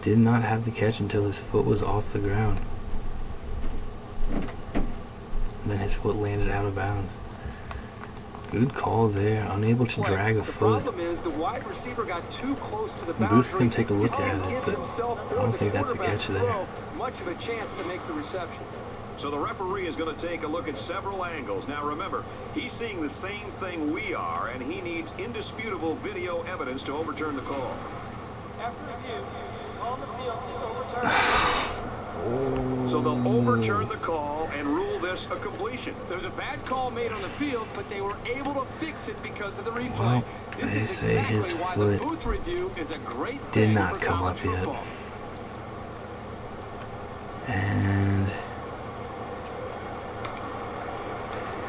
Did not have the catch until his foot was off the ground. Then his foot landed out of bounds. Good call there. Unable to play. drag a The foot. problem is the wide receiver got too close to the Booth boundary. can take a look He didn't at it, give but himself I or don't the think that's a quarterback catch there. much of a chance to make the reception. So the referee is going to take a look at several angles. Now remember, he's seeing the same thing we are, and he needs indisputable video evidence to overturn the call. After review, call on the field is overturned. So they'll overturn the call and rule this a completion. There's a bad call made on the field, but they were able to fix it because of the replay. Well, This they is say exactly his why foot the booth review is a great did thing not for come college up yet. football. And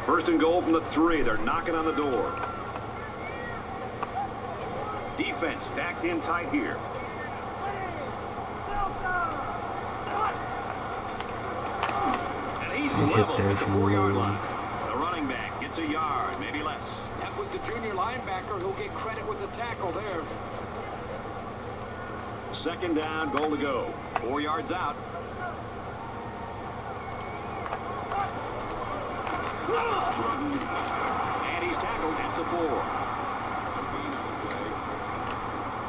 First and goal from the 3. They're knocking on the door. Defense stacked in tight here. And he's Good hit level there at the from 4-yard Williams. line. The running back gets a yard, maybe less. That was the junior linebacker who'll get credit with the tackle there. Second down, goal to go. 4 yards out. And he's tackled at the 4.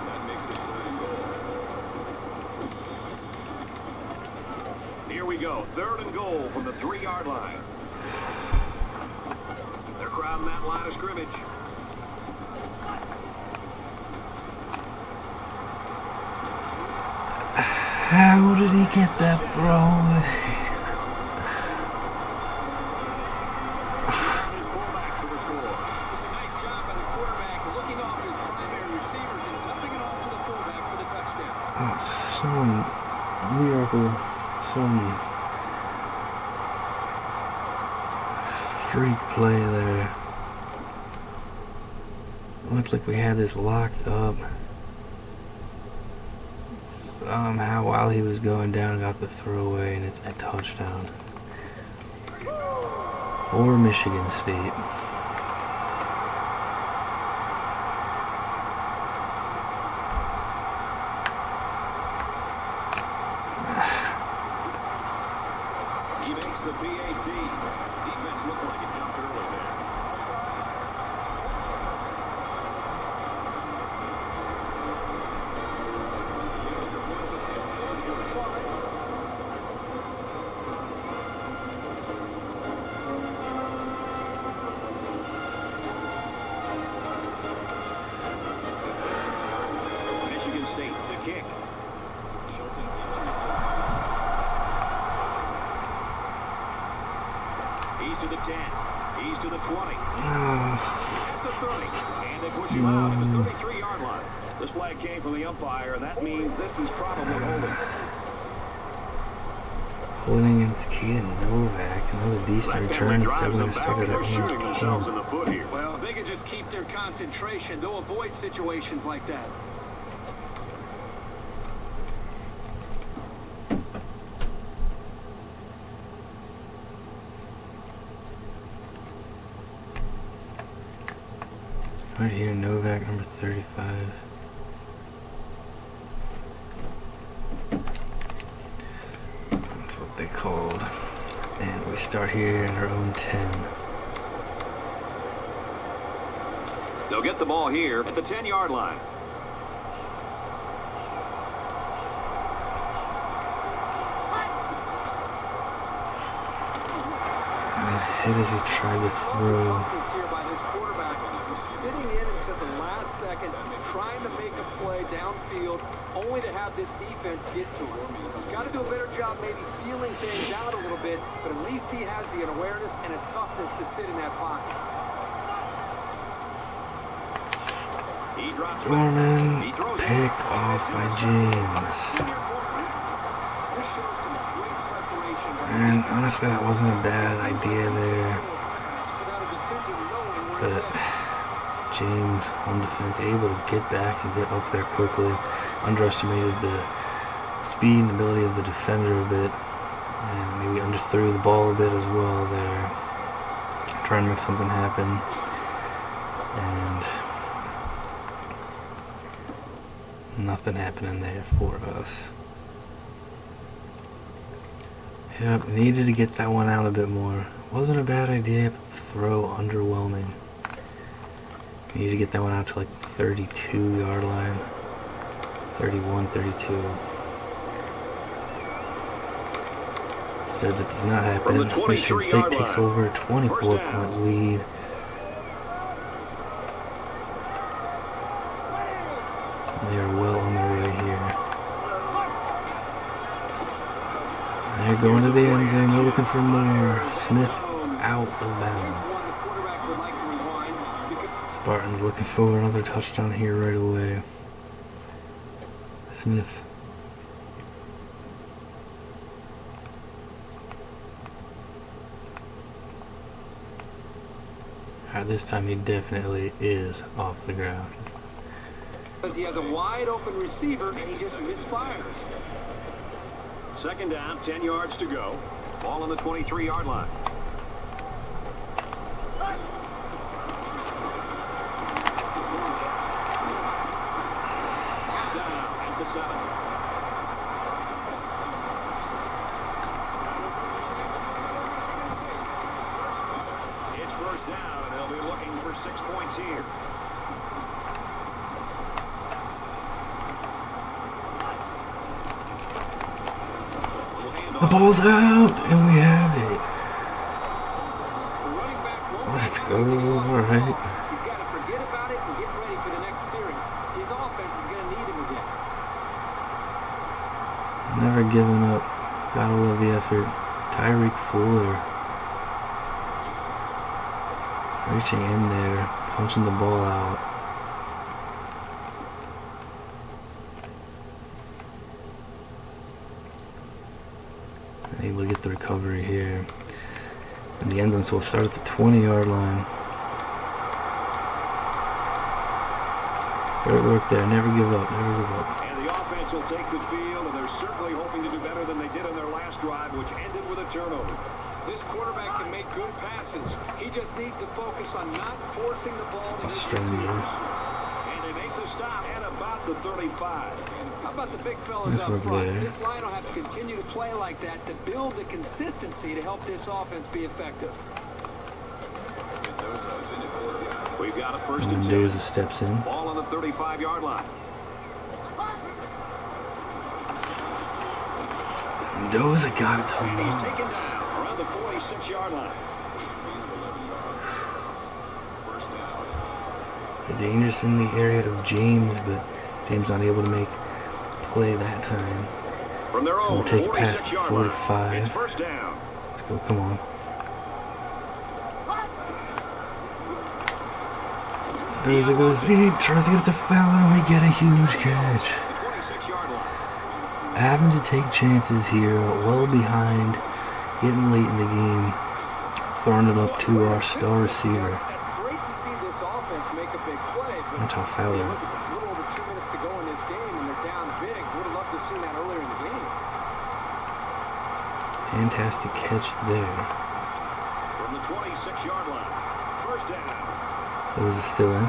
That makes it third and goal. Here we go. Third and goal from the 3-yard line. They're crowding that line of scrimmage. how did he get that throw? His fullback to restore. It's a nice job by the quarterback some freak play there. Looked like we had this locked up. Somehow while he was going down, got the throwaway, and it's a touchdown for Michigan State. He makes the PAT. Defense looked like it jumped early there. Michigan State to kick. He's to the 10. He's to the 20. At the 30. And they push him out at the 33-yard line. This flag came from the umpire, and that means this is probably holding. Holding against Caden Novak. Another decent return. 7 started at shooting themselves in game. the foot here. Well, if they can just keep their concentration, they'll avoid situations like that. Right here, Novak, number 35. That's what they called. And we start here in our own 10. They'll get the ball here at the 10-yard line. And hit as he tried to throw. Toughness here by this quarterback, sitting in until the last second, trying to make a play downfield, only to have this defense get to him. He's got to do a better job maybe feeling things out a little bit, but at least he has the awareness and a toughness to sit in that pocket. He drops Gorman back. He throws picked off by James. This shows some great preparation. And honestly, that wasn't a bad idea there. But James on defense able to get back and get up there quickly. Underestimated the speed and ability of the defender a bit. And maybe underthrew the ball a bit as well there. Trying to make something happen. And nothing happening there for us. Yep, needed to get that one out a bit more. Wasn't a bad idea, but the throw underwhelming. Needed to get that one out to like the 32-yard line. 31, 32. Instead, that does not happen. Michigan State takes over a 24-point lead. They are well on their way here. They're going to the end zone. They're looking for more. Smith out of bounds. Spartans looking for another touchdown here right away. Smith. This time he definitely is off the ground. Because he has a wide open receiver and he just misfires. Second down, 10 yards to go. Ball on the 23-yard line. Down at the 7. It's first down, and they'll be looking for 6 points here. The ball's out, and we have it. Let's go. All right. He's got to forget about it and get ready for the next series. His offense is going to need him again. Never giving up. Gotta love the effort. Tyreek Fuller. Reaching in there, punching the ball out. able to get the recovery here. And the end zone, so we'll start at the 20-yard line. Great work there. Never give up. Never give up. And the offense will take the field, and they're certainly hoping to do better than they did on their last drive, which ended with a turnover. This quarterback can make good passes. He just needs to focus on not forcing the ball to his Australia. receivers. And they make the stop at about the 35. How about the big fellas Nice up work front? there. This line will have to continue to play like that to build the consistency to help this offense be effective. Mendoza's in it for the We've got a first and 10. Mendoza steps in. Ball on the 35-yard line. Mendoza got it to And he's him. taken down around the 46-yard line. first down. The dangerous in the area of James, but James not able to make play that time. From their own We'll take it past 46-yard 45. line. It's first down. Let's go, come on. Mendoza goes deep, tries to get it to Fowler, and we get a huge catch. The 26-yard line. Having to take chances here, well behind, getting late in the game, throwing it up to our star receiver. It's great to see this offense make a big play, but That's how you Fowler. look at a little over 2 minutes to go in this game, and they're down big. Would have loved to have seen that earlier in the game. Fantastic catch there. From the 26-yard line. First down. Those is still in.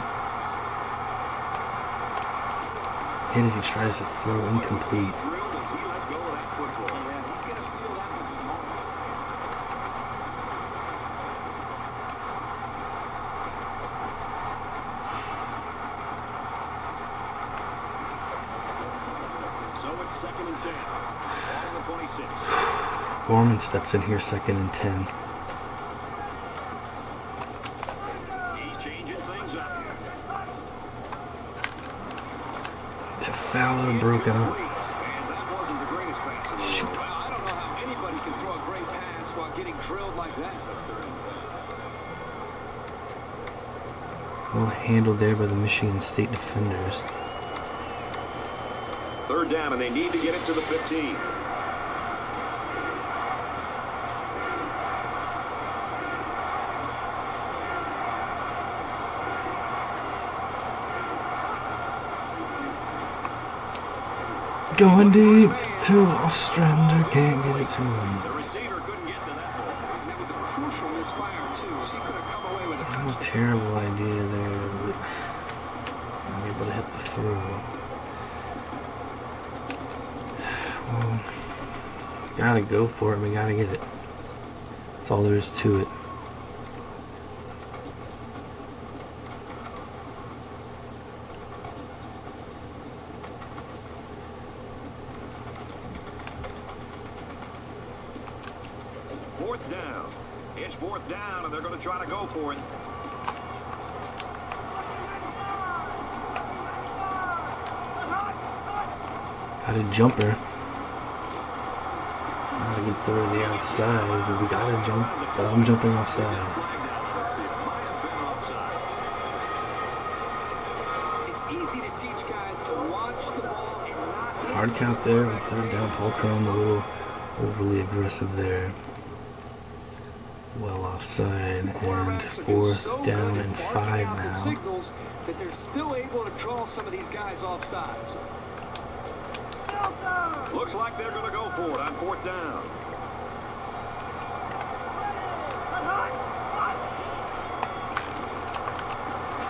Hit as he tries to throw incomplete. Drilled as he let go of that football. Yeah, he's going to feel that one tomorrow. So it's second and 10. Ball on the 26. Gorman steps in here, 2nd and 10. He's changing things up. To Fowler, broken up. And that wasn't the greatest pass in the world. Well, I don't know how anybody can throw a great pass while getting drilled like that. Well handled there by the Michigan State defenders. Third down, and they need to get it to the 15. Going deep to Ostrander, can't get it to him. The receiver couldn't get to that ball. And it was a crucial misfire, too. She could have come away with a touchdown. A terrible idea there, but I'm able to hit the throw. Well, gotta go for it, we gotta get it. That's all there is to it. Fourth down. It's fourth down, and they're going to try to go for it. Got a jumper. Not a good throw to the outside, but we gotta jump. But I'm jumping offside. It's easy to teach guys to watch the ball and not miss Hard count there on 3rd down. Paul Crum a little overly aggressive there. Well offside, and Quarterbacks are just 4th so down good at and barking 5 out the now. signals that they're still able to draw some of these guys off sides. Looks like they're going to go for it on fourth down.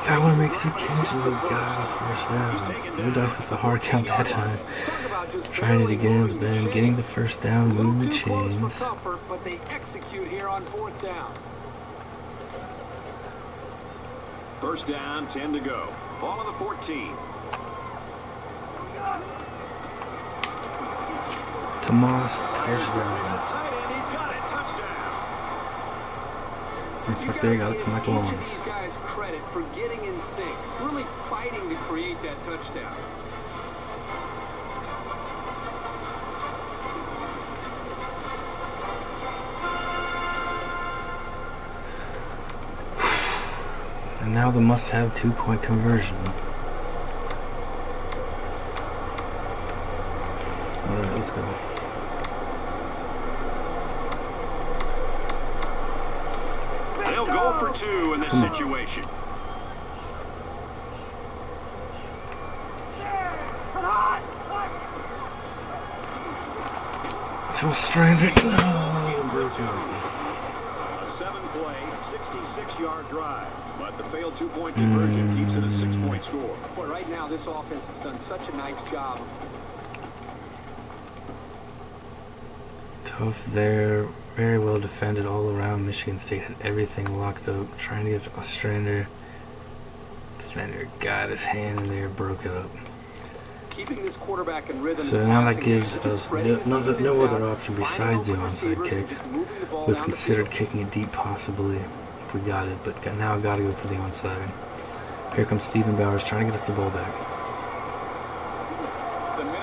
Fowler makes a catch and we got a first down. No dice with the hard count that time. Talk about just Trying it barely again, moving but then the getting the chains. first down, A little moving the too close chains. for comfort, but they execute here on fourth down. First down, 10 to go. Ball on the 14. Tomas, touchdown. Tight end, he's got it. Touchdown. Nice You work there, gotta got it to give Michael each of Owens. these guys credit for getting in sync, really fighting to create that touchdown. And now the must-have 2-point conversion. Alright, let's go. go for 2 in this situation. So stranded. No. A 7-play, 66-yard drive. But the failed 2-point conversion keeps it a 6-point score. But right now, this offense has done such a nice job. Tough there. Very well defended all around. Michigan State had everything locked up. Trying to get to Ostrander. Defender got his hand in there, broke it up. Keeping this quarterback in rhythm. So now that gives us no other option besides the onside kick. We've considered kicking it deep possibly if we got it, but now got to go for the onside. Here comes Stephen Bowers trying to get us the ball back.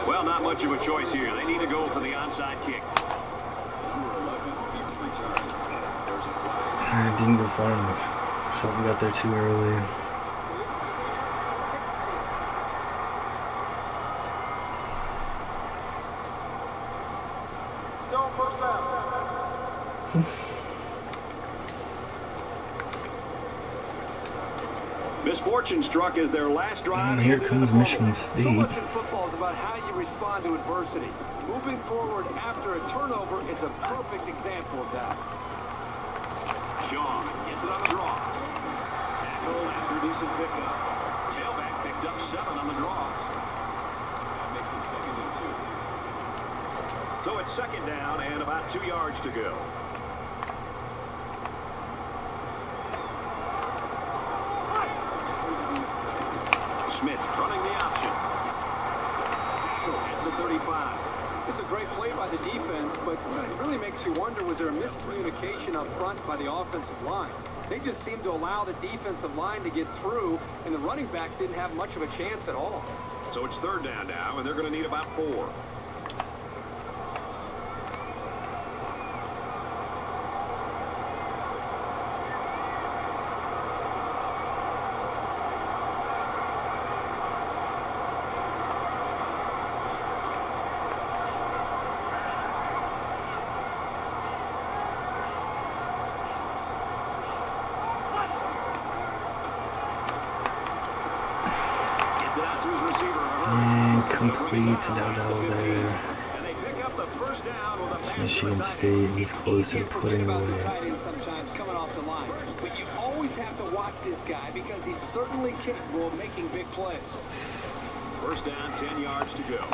Well, not much of a choice here. They need to go for the onside kick. I didn't go far enough. Shelton got there too early. Misfortune struck as their last drive. And here comes Michigan State. So much in football is about how you respond to adversity. Moving forward after a turnover is a perfect example of that. Shaw gets it on the draw. Tackle after decent pickup. Tailback picked up 7 on the draw. That makes it 2nd and 2. So it's 2nd down and about 2 yards to go. Smith running the option. At the 35. It's a great play by the defense, but it really makes you wonder, was there a miscommunication up front by the offensive line? They just seemed to allow the defensive line to get through, and the running back didn't have much of a chance at all. So it's 3rd down now, and they're going to need about 4. And complete to Dowdell there. It's Michigan State. He's closer, putting it away. Sometimes coming off the line, but you always have to watch this guy because he's certainly capable of making big plays. 1st down, 10 yards to go.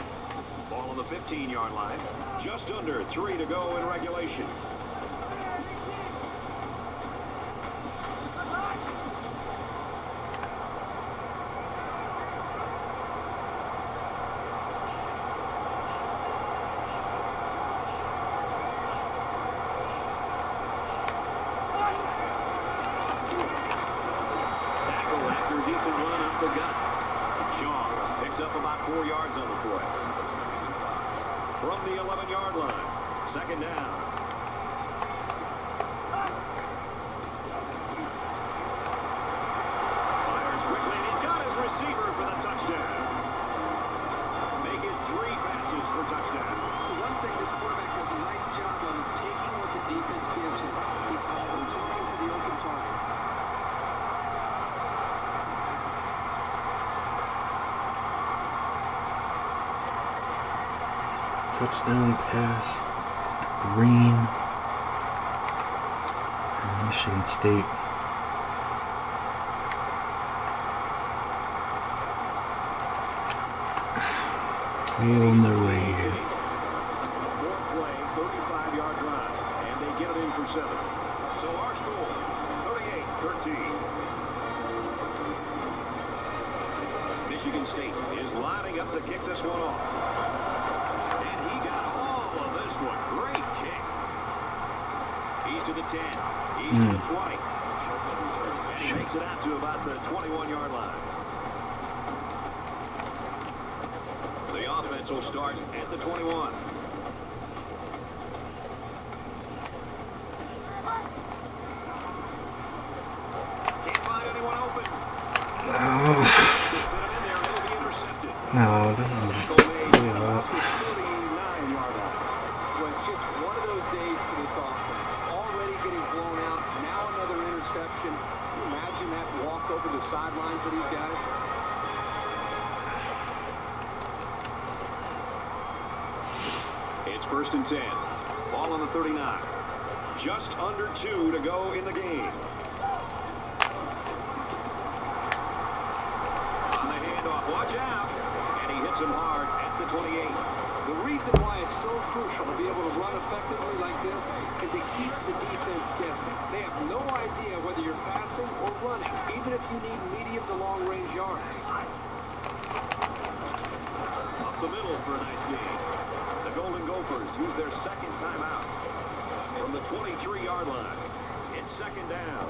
Ball on the 15-yard line. Just under 3 to go in regulation. Up about 4 yards on the play. From the 11-yard line. 2nd down. Fires quickly, and he's got his receiver for the touchdown. Make it 3 passes for touchdown. The one thing this quarterback does a nice job of is taking what the defense gives him. He's always looking for the open target. Touchdown pass to Green. And Michigan State. All on their way here. A 4-play, 35-yard drive, and they get it in for 7. So our score, 38-13. Michigan State is lining up to kick this one off. Great kick. He's to the 10. He's to the 20. And he makes it out to about the 21-yard line. The offense will start at the 21. Can't find anyone open. No, doesn't just throw it up. interception. Can you imagine that walk over the sideline for these guys? It's 1st and 10. Ball on the 39. Just under 2 to go in the game. On the handoff, watch out. And he hits him hard. That's the 28. The reason why it's so crucial to be able to run effectively like this is it keeps the defense guessing. They have no idea whether you're passing or running, even if you need medium to long-range yards. Up the middle for a nice gain. The Golden Gophers use their second timeout. From the 23-yard line, it's 2nd down.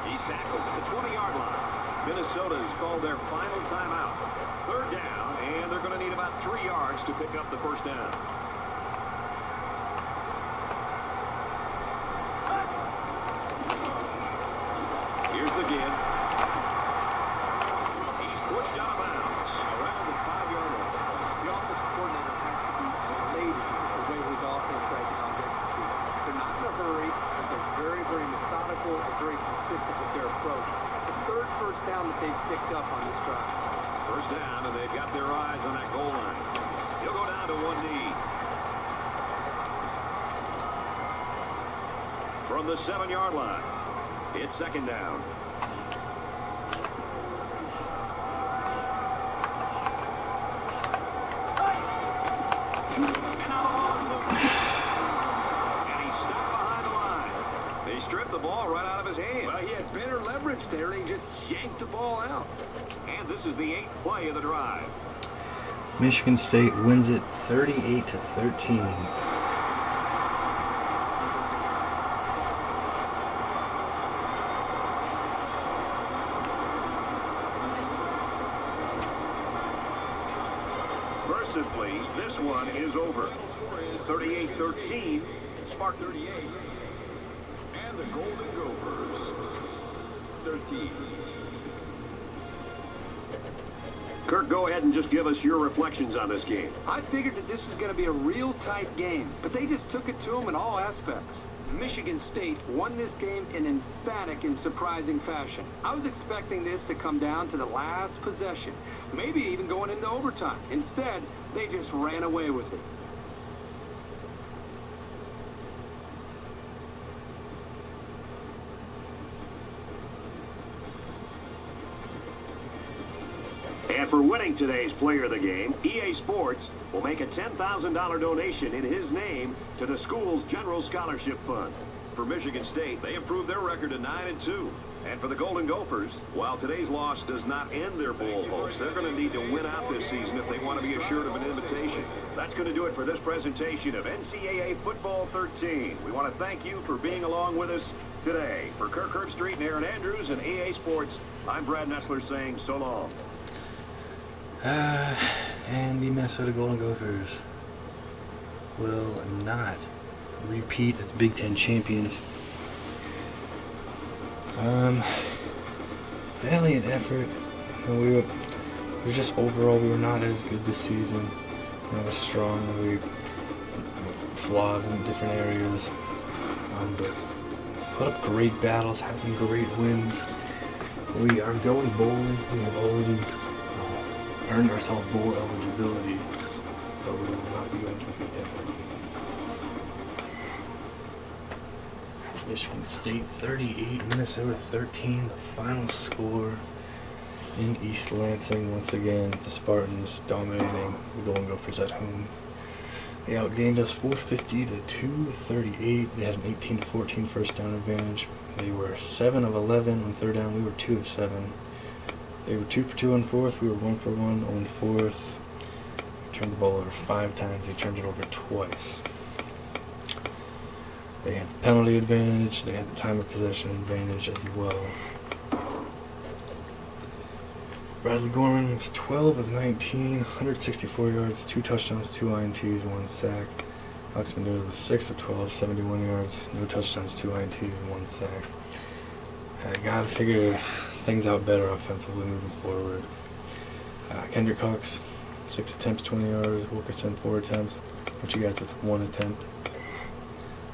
He's tackled at the 20-yard line. Minnesota's called their final timeout. 3rd down, and they're going to need about 3 yards to pick up the 1st down. Here's the give. He's pushed out of bounds around the 5-yard line. The offensive coordinator has to be elated with the way his offense right now is executing. They're not in a hurry, but they're very, very methodical and very consistent with their approach. It's the 3rd first down that they've picked up on this drive. 1st down, and they've got their eyes on that goal line. He'll go down to one knee. From the 7-yard line, it's 2nd down. And he's stopped behind the line. They stripped the ball right out of his hand. Well, he had better leverage there, and he just yanked the ball out. And this is the 8th play of the drive. Michigan State wins it 38-13. Mercifully, this one is over. 38-13, Spartan. 38. And the Golden Gophers, 13. Kirk, go ahead and just give us your reflections on this game. I figured that this was going to be a real tight game, but they just took it to them in all aspects. Michigan State won this game in emphatic and surprising fashion. I was expecting this to come down to the last possession, maybe even going into overtime. Instead, they just ran away with it. And for winning today's Player of the Game, EA Sports will make a $10,000 donation in his name to the school's General Scholarship Fund. For Michigan State, they improved their record to 9-2. And for the Golden Gophers, while today's loss does not end their bowl hopes, they're going to need to win out this season if they want to be assured of an invitation. That's going to do it for this presentation of NCAA Football 13. We want to thank you for being along with us today. For Kirk Herbstreit and Aaron Andrews and EA Sports, I'm Brad Nessler saying so long. And the Minnesota Golden Gophers will not repeat as Big Ten champions. Valiant effort. And we were just overall, we were not as good this season. Not as strong. We flawed in different areas. But put up great battles, had some great wins. We are going bowling. We have already earned ourselves bowl eligibility, but we will not be going to Big Ten. Michigan State 38, Minnesota 13, the final score in East Lansing. Once again, the Spartans dominating the Golden Gophers at home. They outgained us 450 to 238. They had an 18 to 14 first down advantage. They were 7 of 11 on third down. We were 2 of 7. They were 2 for 2 on fourth. We were 1 for 1 on fourth. Turned the ball over 5 times. They turned it over twice. They had the penalty advantage. They had the time of possession advantage as well. Bradley Gorman was 12 of 19, 164 yards, 2 touchdowns, 2 INTs, 1 sack. Alex Mendoza was 6 of 12, 71 yards, no touchdowns, 2 INTs, 1 sack. I gotta figure things out better offensively moving forward. Kendrick Cox, 6 attempts, 20 yards. Wilkerson, 4 attempts. What you guys with 1 attempt?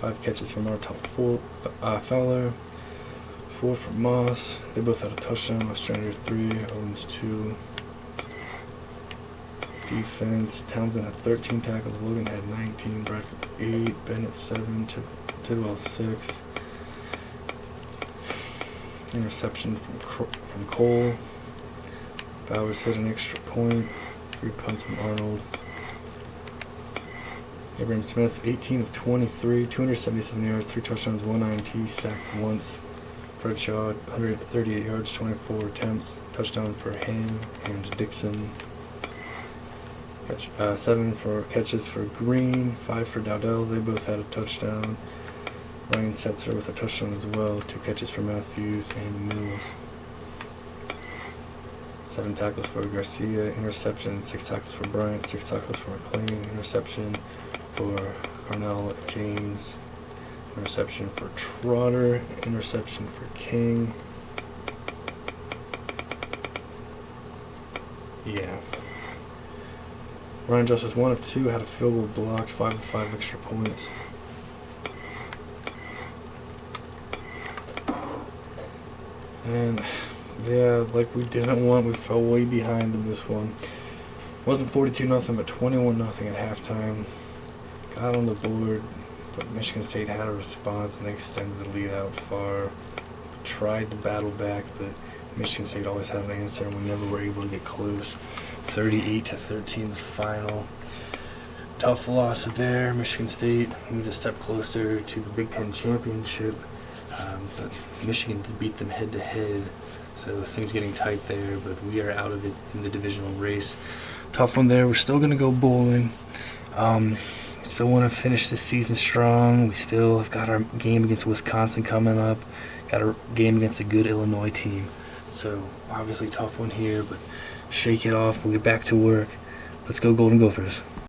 5 catches from our top 4. Fowler, 4 from Moss. They both had a touchdown. Ostrander 3, Owens 2. Defense, Townsend had 13 tackles. Logan had 19. Bradford 8. Bennett 7. Tidwell 6. Interception from Cole. Bowers hit an extra point. 3 punts from Arnold. Abraham Smith, 18 of 23, 277 yards, 3 touchdowns, 1 INT, sacked once. Fred Shaw, 138 yards, 24 attempts, touchdown for Ham and Dixon. 7 for catches for Green, 5 for Dowdell. They both had a touchdown. Ryan Setzer with a touchdown as well. 2 catches for Matthews and Mills. 7 tackles for Garcia, interception. 6 tackles for Bryant, 6 tackles for McLean, interception for Carnell James, interception for Trotter, interception for King. Yeah. Ryan Justice 1 of 2, had a field goal blocked, 5 of 5 extra points. And yeah, like we didn't want, we fell way behind in this one. It wasn't 42-0, but 21-0 at halftime. Got on the board, but Michigan State had a response and they extended the lead out far. Tried to battle back, but Michigan State always had an answer and we never were able to get close. 38-13 the final. Tough loss there. Michigan State moved a step closer to the Big Ten championship, but Michigan beat them head-to-head, so things getting tight there, but we are out of it in the divisional race. Tough one there. We're still going to go bowling. Still want to finish this season strong. We still have got our game against Wisconsin coming up. Got a game against a good Illinois team. So obviously tough one here, but shake it off. We'll get back to work. Let's go Golden Gophers.